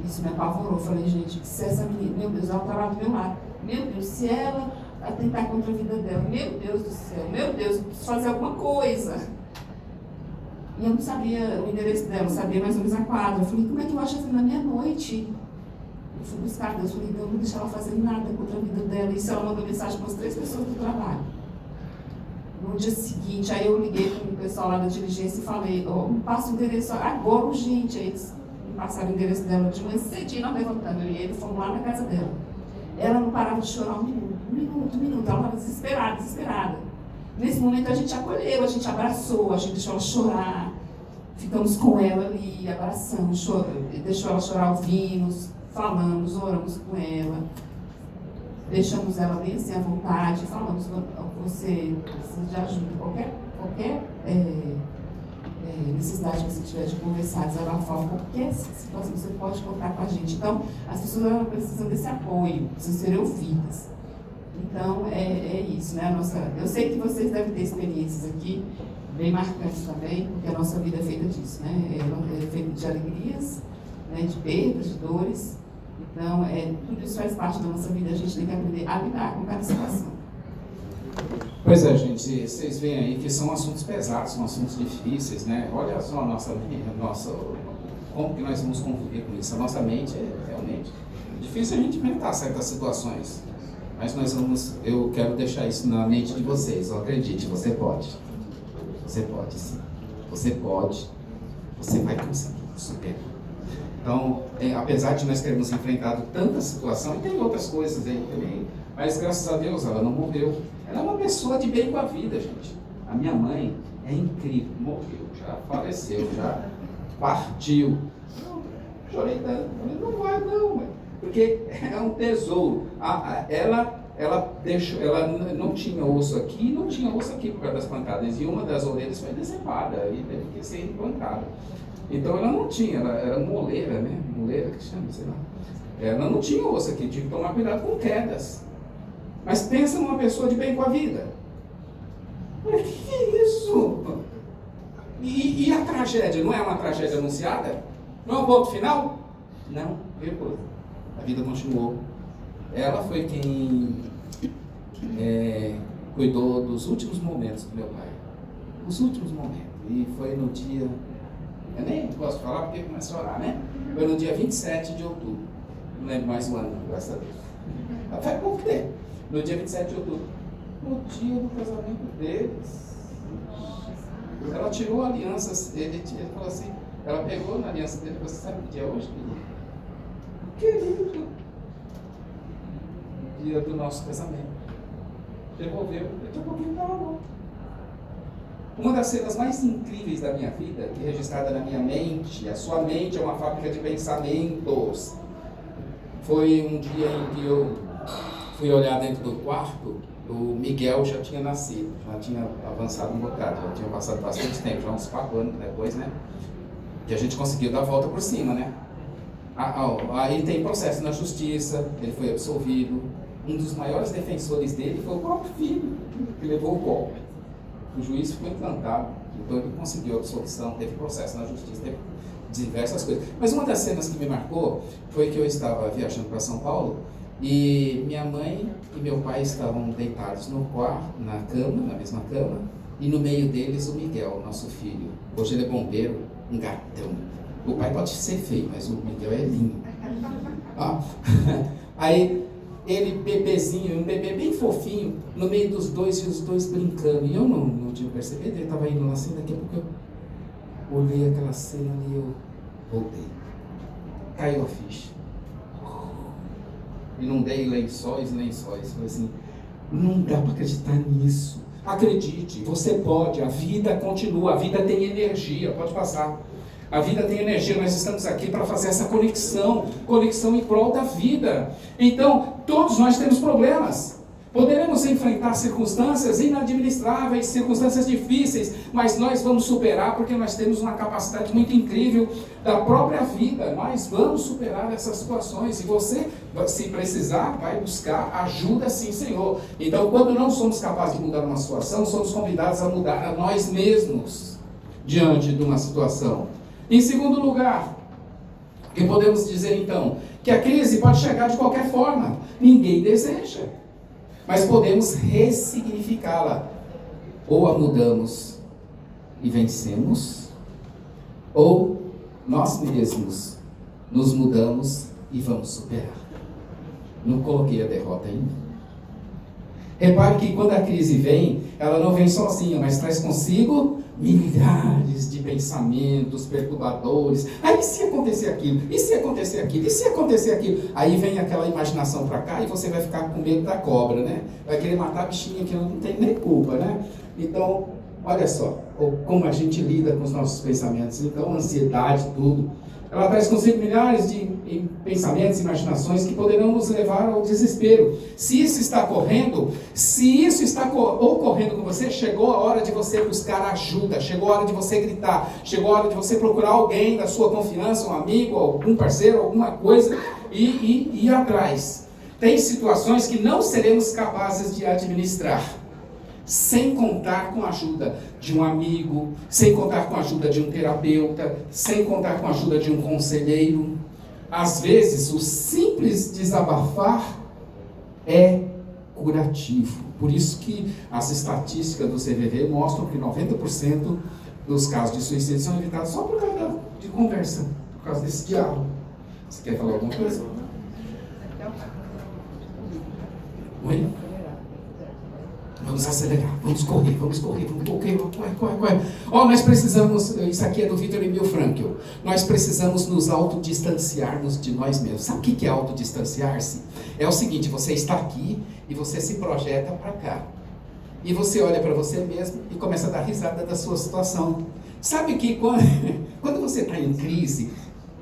Isso me apavorou. Eu falei, gente, se essa menina, meu Deus, ela está lá do meu lado. Meu Deus, se ela atentar contra a vida dela, meu Deus do céu, meu Deus, eu preciso fazer alguma coisa. E eu não sabia o endereço dela, eu sabia mais ou menos a quadra. Eu falei, como é que eu acho essa na meia-noite? Eu fui buscar Deus, falei, Deus, não deixa ela fazer nada contra a vida dela. Isso ela mandou mensagem para as 3 pessoas do trabalho. No dia seguinte, aí eu liguei para o pessoal lá da diligência e falei, me passa o endereço agora, urgente. Aí eles me passaram o endereço dela de manhã cedinho, nós levantando, eu e ele fomos lá na casa dela. Ela não parava de chorar um minuto, ela estava desesperada. Nesse momento a gente acolheu, a gente abraçou, a gente deixou ela chorar, ficamos com ela ali, abraçamos, deixou ela chorar, ouvimos, falamos, oramos com ela, deixamos ela bem assim à vontade, falamos, você precisa de ajuda, qualquer necessidade que você tiver de conversar, desabafar, qualquer situação você pode contar com a gente. Então, as pessoas precisam desse apoio, precisam ser ouvidas. Então, é isso, né? Eu sei que vocês devem ter experiências aqui, bem marcantes também, porque a nossa vida é feita disso, né? É feita de alegrias, né? De perdas, de dores. Então, tudo isso faz parte da nossa vida, a gente tem que aprender a lidar com cada situação. Pois é, gente, vocês veem aí que são assuntos pesados, são assuntos difíceis, né? Olha só como que nós vamos conviver com isso. A nossa mente é realmente difícil a gente inventar certas situações. Mas eu quero deixar isso na mente de vocês, acredite, você pode. Você pode, sim. Você pode. Você vai conseguir superar. Então, apesar de nós termos enfrentado tanta situação, e tem outras coisas aí também, mas graças a Deus ela não morreu. Ela é uma pessoa de bem com a vida, gente. A minha mãe é incrível, morreu, já faleceu, já partiu. Chorei tanto, falei, não vai não, mãe. Porque é um tesouro. Ela não tinha osso aqui, não tinha osso aqui por causa das pancadas. E uma das orelhas foi decepada e teve que ser implantada. Então ela não tinha, ela era moleira, né? Moleira que chama, sei lá. Ela não tinha osso aqui, tinha que tomar cuidado com quedas. Mas pensa numa pessoa de bem com a vida. Mas que é isso? E a tragédia, não é uma tragédia anunciada? Não é um ponto final? Não, depois. A vida continuou. Ela foi quem cuidou dos últimos momentos do meu pai. Os últimos momentos. E foi no dia... Eu nem posso falar porque começa a orar, né? Foi no dia 27 de outubro. Não lembro mais o ano, graças a Deus. Faz pouco tempo. No dia 27 de outubro. No dia do casamento deles. Ela tirou alianças, ele falou assim, ela pegou na aliança dele e falou assim, sabe que dia é hoje? Querido, dia do nosso casamento. Devolveu, daqui a pouquinho estava bom. Uma das cenas mais incríveis da minha vida, que é registrada na minha mente, a sua mente é uma fábrica de pensamentos. Foi um dia em que eu fui olhar dentro do quarto, o Miguel já tinha nascido, já tinha avançado um bocado, já tinha passado bastante tempo, já uns 4 anos depois, né? Que a gente conseguiu dar a volta por cima, né? Aí tem processo na justiça, ele foi absolvido. Um dos maiores defensores dele foi o próprio filho, que levou o golpe. O juiz ficou encantado, então ele conseguiu a absolvição, teve processo na justiça, teve diversas coisas. Mas uma das cenas que me marcou foi que eu estava viajando para São Paulo e minha mãe e meu pai estavam deitados no quarto, na cama, na mesma cama, e no meio deles o Miguel, nosso filho. Hoje ele é bombeiro, um gatão. O pai pode ser feio, mas o Miguel é lindo. Aí ele, bebezinho, um bebê bem fofinho, no meio dos dois, e os dois brincando. E eu não tinha percebido, ele estava indo lá assim, daqui a pouco eu olhei aquela cena e eu voltei. Caiu a ficha. Inundei lençóis. Falei assim, não dá para acreditar nisso. Acredite, você pode, a vida continua, a vida tem energia, pode passar. A vida tem energia, nós estamos aqui para fazer essa conexão em prol da vida. Então, todos nós temos problemas. Poderemos enfrentar circunstâncias inadministráveis, circunstâncias difíceis, mas nós vamos superar porque nós temos uma capacidade muito incrível da própria vida. Nós vamos superar essas situações e você, se precisar, vai buscar ajuda sim, Senhor. Então, quando não somos capazes de mudar uma situação, somos convidados a mudar a nós mesmos diante de uma situação. Em segundo lugar, que podemos dizer então, que a crise pode chegar de qualquer forma, ninguém deseja, mas podemos ressignificá-la, ou a mudamos e vencemos, ou nós mesmos nos mudamos e vamos superar. Não coloquei a derrota ainda. Repare que quando a crise vem, ela não vem sozinha, mas traz consigo milhares de pensamentos perturbadores. Aí, e se acontecer aquilo? E se acontecer aquilo? E se acontecer aquilo? Aí vem aquela imaginação para cá e você vai ficar com medo da cobra, né? Vai querer matar a bichinha que não tem nem culpa, né? Então, olha só como a gente lida com os nossos pensamentos. Então, ansiedade, tudo. Ela traz consigo milhares de pensamentos, imaginações que poderão nos levar ao desespero. Se isso está ocorrendo com você, chegou a hora de você buscar ajuda, chegou a hora de você gritar, chegou a hora de você procurar alguém da sua confiança, um amigo, algum parceiro, alguma coisa, e ir atrás. Tem situações que não seremos capazes de administrar, sem contar com a ajuda de um amigo, sem contar com a ajuda de um terapeuta, sem contar com a ajuda de um conselheiro. Às vezes, o simples desabafar é curativo. Por isso que as estatísticas do CVV mostram que 90% dos casos de suicídio são evitados só por causa de conversa, por causa desse diálogo. Você quer falar alguma coisa? Oi? Vamos acelerar, vamos correr, corre. Nós precisamos, isso aqui é do Viktor Emil Frankl, nós precisamos nos autodistanciarmos de nós mesmos. Sabe o que é autodistanciar-se? É o seguinte, você está aqui e você se projeta para cá. E você olha para você mesmo e começa a dar risada da sua situação. Sabe que quando você está em crise,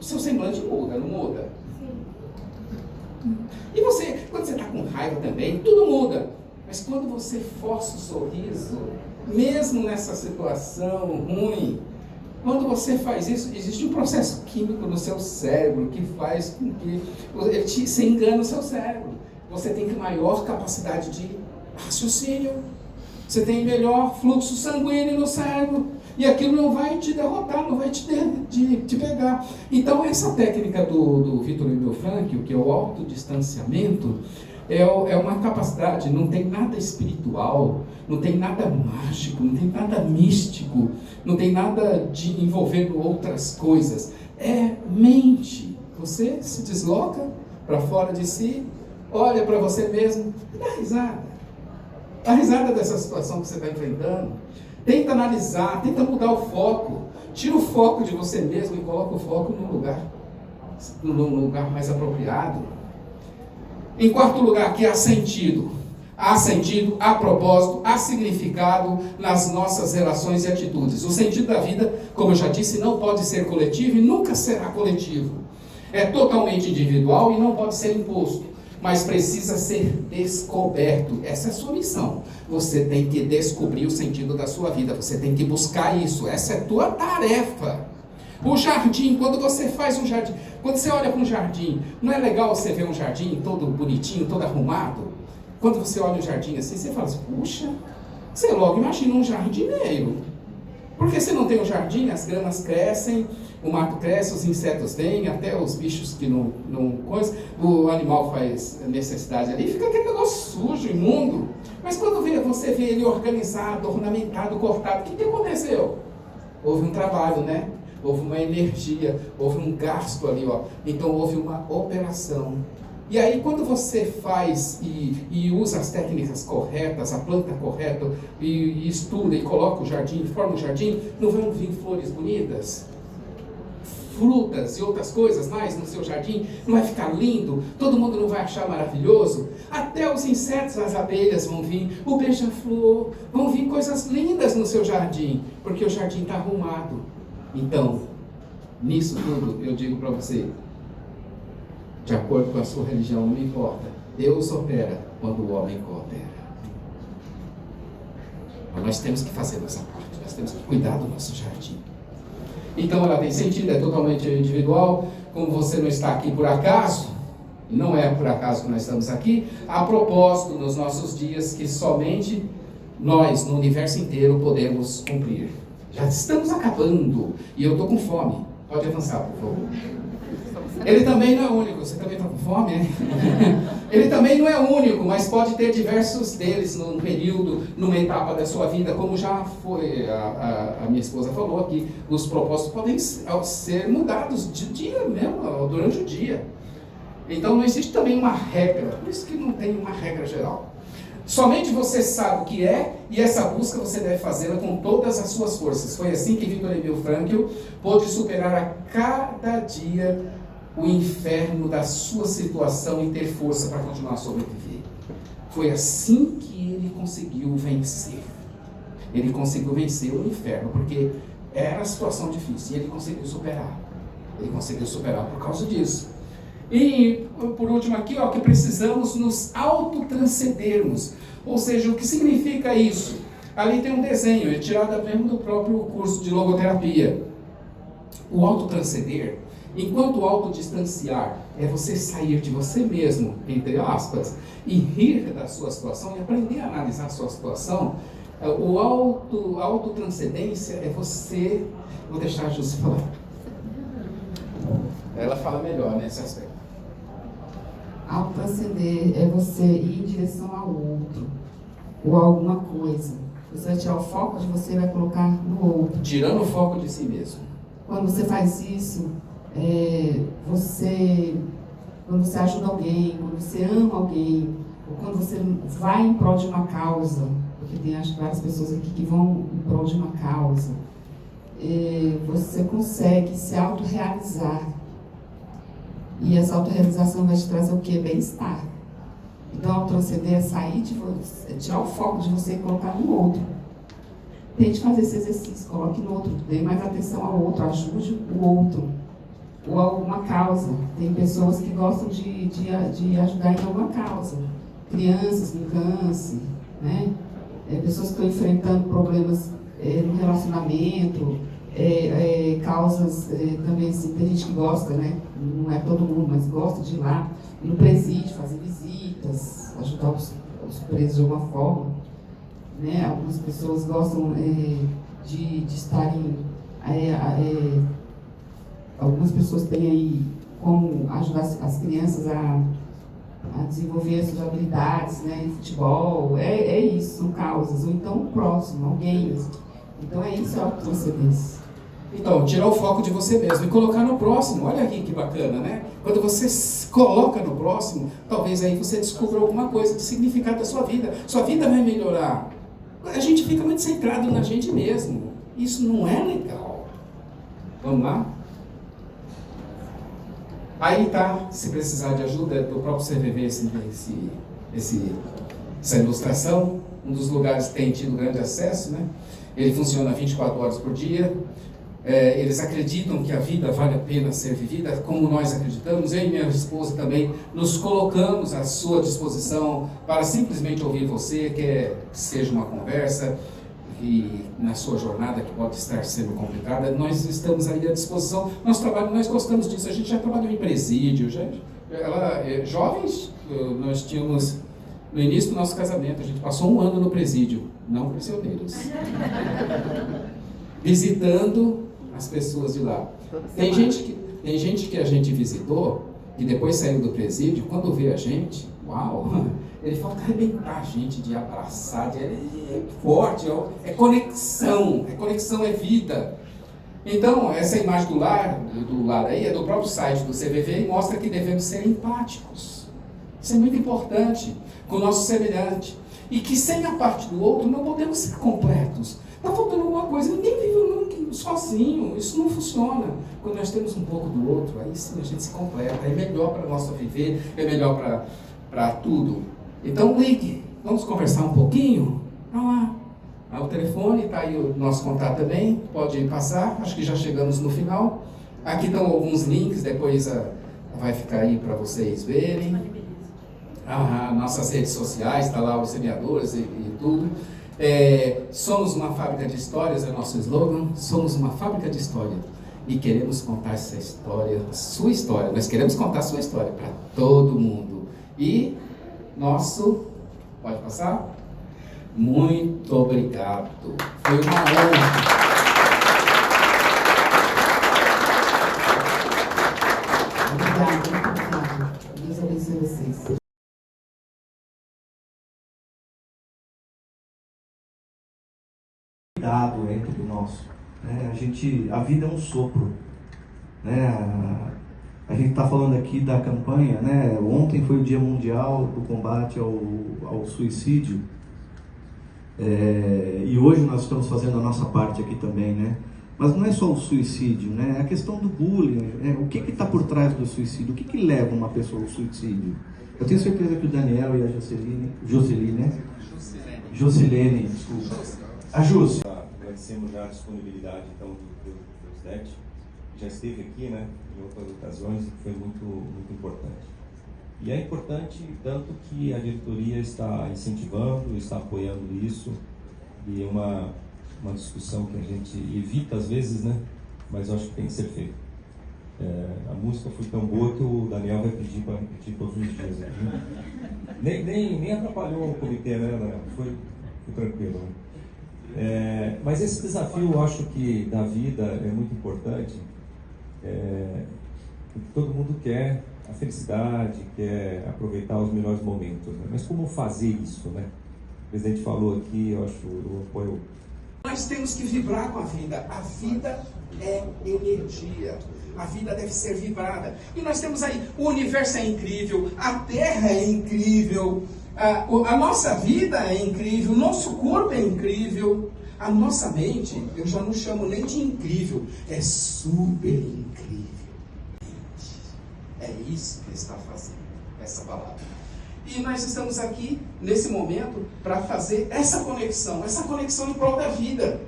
o seu semblante muda, não muda? E quando você está com raiva também, tudo muda. Mas quando você força o sorriso, mesmo nessa situação ruim, quando você faz isso, existe um processo químico no seu cérebro que faz com que você engana o seu cérebro. Você tem maior capacidade de raciocínio, você tem melhor fluxo sanguíneo no cérebro, e aquilo não vai te derrotar, não vai te pegar. Então, essa técnica do Viktor Emil Frankl, que é o autodistanciamento, é uma capacidade, não tem nada espiritual, não tem nada mágico, não tem nada místico, não tem nada de envolvendo outras coisas. É mente. Você se desloca para fora de si, olha para você mesmo e dá risada. Dá risada dessa situação que você está enfrentando. Tenta analisar, tenta mudar o foco. Tira o foco de você mesmo e coloca o foco num lugar mais apropriado. Em quarto lugar, que há sentido. Há sentido, há propósito, há significado nas nossas relações e atitudes. O sentido da vida, como eu já disse, não pode ser coletivo e nunca será coletivo. É totalmente individual e não pode ser imposto, mas precisa ser descoberto. Essa é a sua missão. Você tem que descobrir o sentido da sua vida, você tem que buscar isso. Essa é a tua tarefa. O jardim, quando você faz um jardim, quando você olha para um jardim, não é legal você ver um jardim todo bonitinho, todo arrumado? Quando você olha o jardim assim, você fala assim, puxa, você logo imagina um jardineiro. Porque se não tem um jardim, as gramas crescem, o mato cresce, os insetos vêm, até os bichos que não coisa, o animal faz necessidade ali, fica aquele negócio sujo, imundo. Mas quando você vê ele organizado, ornamentado, cortado, o que aconteceu? Houve um trabalho, né? Houve uma energia, houve um gasto ali, ó. Então houve uma operação. E aí quando você faz e usa as técnicas corretas, a planta correta, e estuda e coloca o jardim, forma o jardim, não vão vir flores bonitas? Frutas e outras coisas mais no seu jardim, não vai ficar lindo? Todo mundo não vai achar maravilhoso? Até os insetos, as abelhas vão vir, o beija-flor, vão vir coisas lindas no seu jardim, porque o jardim está arrumado. Então, nisso tudo, eu digo para você, de acordo com a sua religião, não importa, Deus opera quando o homem coopera. Mas nós temos que fazer nossa parte, nós temos que cuidar do nosso jardim. Então ela tem sentido, é totalmente individual. Como você não está aqui por acaso, e não é por acaso que nós estamos aqui, há propósito nos nossos dias que somente nós, no universo inteiro, podemos cumprir. Já estamos acabando, e eu estou com fome. Pode avançar, por favor. Ele também não é único, você também está com fome, né? Ele também não é único, mas pode ter diversos deles num período, numa etapa da sua vida, como já foi, a minha esposa falou aqui, os propósitos podem ser mudados de dia mesmo, durante o dia. Então não existe também uma regra, por isso que não tem uma regra geral. Somente você sabe o que é, e essa busca você deve fazê-la com todas as suas forças. Foi assim que Viktor Emil Frankl pôde superar a cada dia o inferno da sua situação e ter força para continuar a sobreviver. Foi assim que ele conseguiu vencer. Ele conseguiu vencer o inferno, porque era a situação difícil, e ele conseguiu superar. Ele conseguiu superar por causa disso. E, por último aqui, ó, que precisamos nos autotranscendermos. Ou seja, o que significa isso? Ali tem um desenho, é tirado mesmo do próprio curso de logoterapia. O autotranscender, enquanto autodistanciar, é você sair de você mesmo, entre aspas, e rir da sua situação e aprender a analisar a sua situação. A autotranscendência é você... Vou deixar a Júcia falar. Ela fala melhor nesse aspecto. Autotranscender é você ir em direção ao outro, ou a alguma coisa. Você vai tirar o foco de você e vai colocar no outro. Tirando o foco de si mesmo. Quando você faz isso, quando você ajuda alguém, quando você ama alguém, ou quando você vai em prol de uma causa, porque tem acho, várias pessoas aqui que vão em prol de uma causa, você consegue se autorrealizar. E essa autorrealização vai te trazer o quê? Bem-estar. Então, autotranscender é sair de você, é tirar o foco de você e colocar no outro. Tente fazer esse exercício, coloque no outro, dê mais atenção ao outro, ajude o outro. Ou alguma causa. Tem pessoas que gostam de ajudar em alguma causa. Crianças com câncer, né? Pessoas que estão enfrentando problemas no relacionamento, causas também, assim, tem gente que gosta, né? Não é todo mundo, mas gosta de ir lá no presídio, fazer visitas, ajudar os presos de alguma forma, né? Algumas pessoas gostam de estarem, algumas pessoas têm aí como ajudar as crianças a desenvolver as suas habilidades, né? Em futebol, isso, são causas, ou então o próximo, alguém. Então é isso, a autotranscendência. Então, tirar o foco de você mesmo e colocar no próximo. Olha aqui que bacana, né? Quando você coloca no próximo, talvez aí você descubra alguma coisa de significado da sua vida. Sua vida vai melhorar. A gente fica muito centrado na gente mesmo. Isso não é legal. Vamos lá? Aí tá, se precisar de ajuda, do próprio CVV essa ilustração. Um dos lugares que tem tido grande acesso, né? Ele funciona 24 horas por dia. Eles acreditam que a vida vale a pena ser vivida, como nós acreditamos. Eu e minha esposa também nos colocamos à sua disposição para simplesmente ouvir você, que seja uma conversa, e na sua jornada que pode estar sendo complicada, nós estamos aí à disposição. Nosso trabalho, nós gostamos disso. A gente já trabalhou em presídio, jovens, nós tínhamos, no início do nosso casamento, a gente passou 1 ano no presídio, não prisioneiros, visitando as pessoas de lá. Tem gente que a gente visitou e depois saiu do presídio, quando vê a gente, uau, ele falta arrebentar a gente, de abraçar, é forte, é conexão, é vida. Então, essa imagem do lado aí é do próprio site do CVV e mostra que devemos ser empáticos. Isso é muito importante com o nosso semelhante. E que sem a parte do outro não podemos ser completos. Está faltando alguma coisa, ninguém vive sozinho, isso não funciona. Quando nós temos um pouco do outro, aí sim a gente se completa, é melhor para o nosso viver, é melhor para tudo. Então ligue, vamos conversar um pouquinho? Vamos lá. O telefone, está aí o nosso contato também, pode passar, acho que já chegamos no final. Aqui estão alguns links, depois vai ficar aí para vocês verem. Nossas redes sociais, está lá os semeadores e tudo. Somos uma fábrica de histórias, é o nosso slogan. Somos uma fábrica de história e queremos contar essa história, a sua história. Nós queremos contar a sua história para todo mundo. E pode passar? Muito obrigado. Foi uma honra. Obrigado. Deus abençoe vocês. Cuidado entre nosso, né? A vida é um sopro, né? A gente está falando aqui da campanha, né? Ontem foi o Dia Mundial do Combate ao Suicídio, e hoje nós estamos fazendo a nossa parte aqui também, né? Mas não é só o suicídio, né? É a questão do bullying, o que está por trás do suicídio? O que leva uma pessoa ao suicídio? Eu tenho certeza que o Daniel e a Jocelene, desculpa. A Jússi. Agradecemos já a disponibilidade então do SDET, que já esteve aqui, né, em outras ocasiões, e que foi muito importante. E é importante tanto que a diretoria está incentivando, está apoiando isso, e uma discussão que a gente evita às vezes, né, mas eu acho que tem que ser feito. A música foi tão boa que o Daniel vai pedir para repetir todos os dias. Nem atrapalhou o comitê, né, Daniel? Foi tranquilo, né? Mas esse desafio, eu acho que da vida é muito importante, porque todo mundo quer a felicidade, quer aproveitar os melhores momentos, né? Mas como fazer isso, né? O presidente falou aqui, eu acho, eu apoio. Nós temos que vibrar com a vida. A vida é energia. A vida deve ser vibrada. E nós temos aí, o universo é incrível, a Terra é incrível, a nossa vida é incrível, o nosso corpo é incrível, a nossa mente, eu já não chamo nem de incrível, é super incrível. É isso que ele está fazendo, essa palavra. E nós estamos aqui, nesse momento, para fazer essa conexão em prol da vida.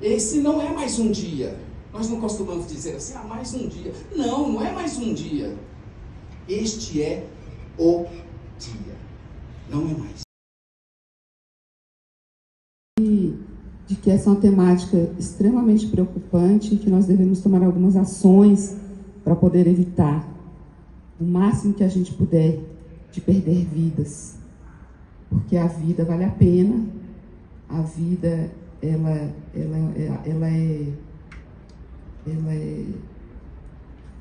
Esse não é mais um dia. Nós não costumamos dizer assim, mais um dia. Não é mais um dia. Este é o dia. Não é mais. De que essa é uma temática extremamente preocupante e que nós devemos tomar algumas ações para poder evitar o máximo que a gente puder de perder vidas. Porque a vida vale a pena. A vida, ela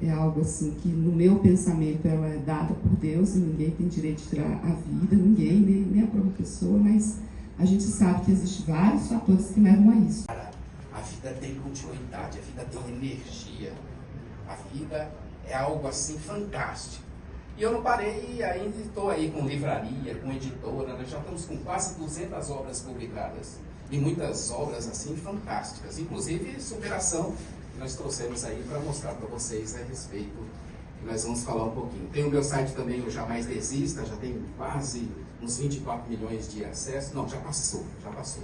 é algo assim que no meu pensamento ela é dada por Deus e ninguém tem direito de tirar a vida, ninguém, nem a própria pessoa, mas a gente sabe que existem vários fatores que levam a isso. A vida tem continuidade, a vida tem energia, a vida é algo assim fantástico. E eu não parei, ainda estou aí com livraria, com editora, nós já estamos com quase 200 obras publicadas. E muitas obras assim fantásticas, inclusive superação, que nós trouxemos aí para mostrar para vocês a respeito, que nós vamos falar um pouquinho. Tem o meu site também, o Jamais Desista, já tem quase uns 24 milhões de acessos. Não, já passou.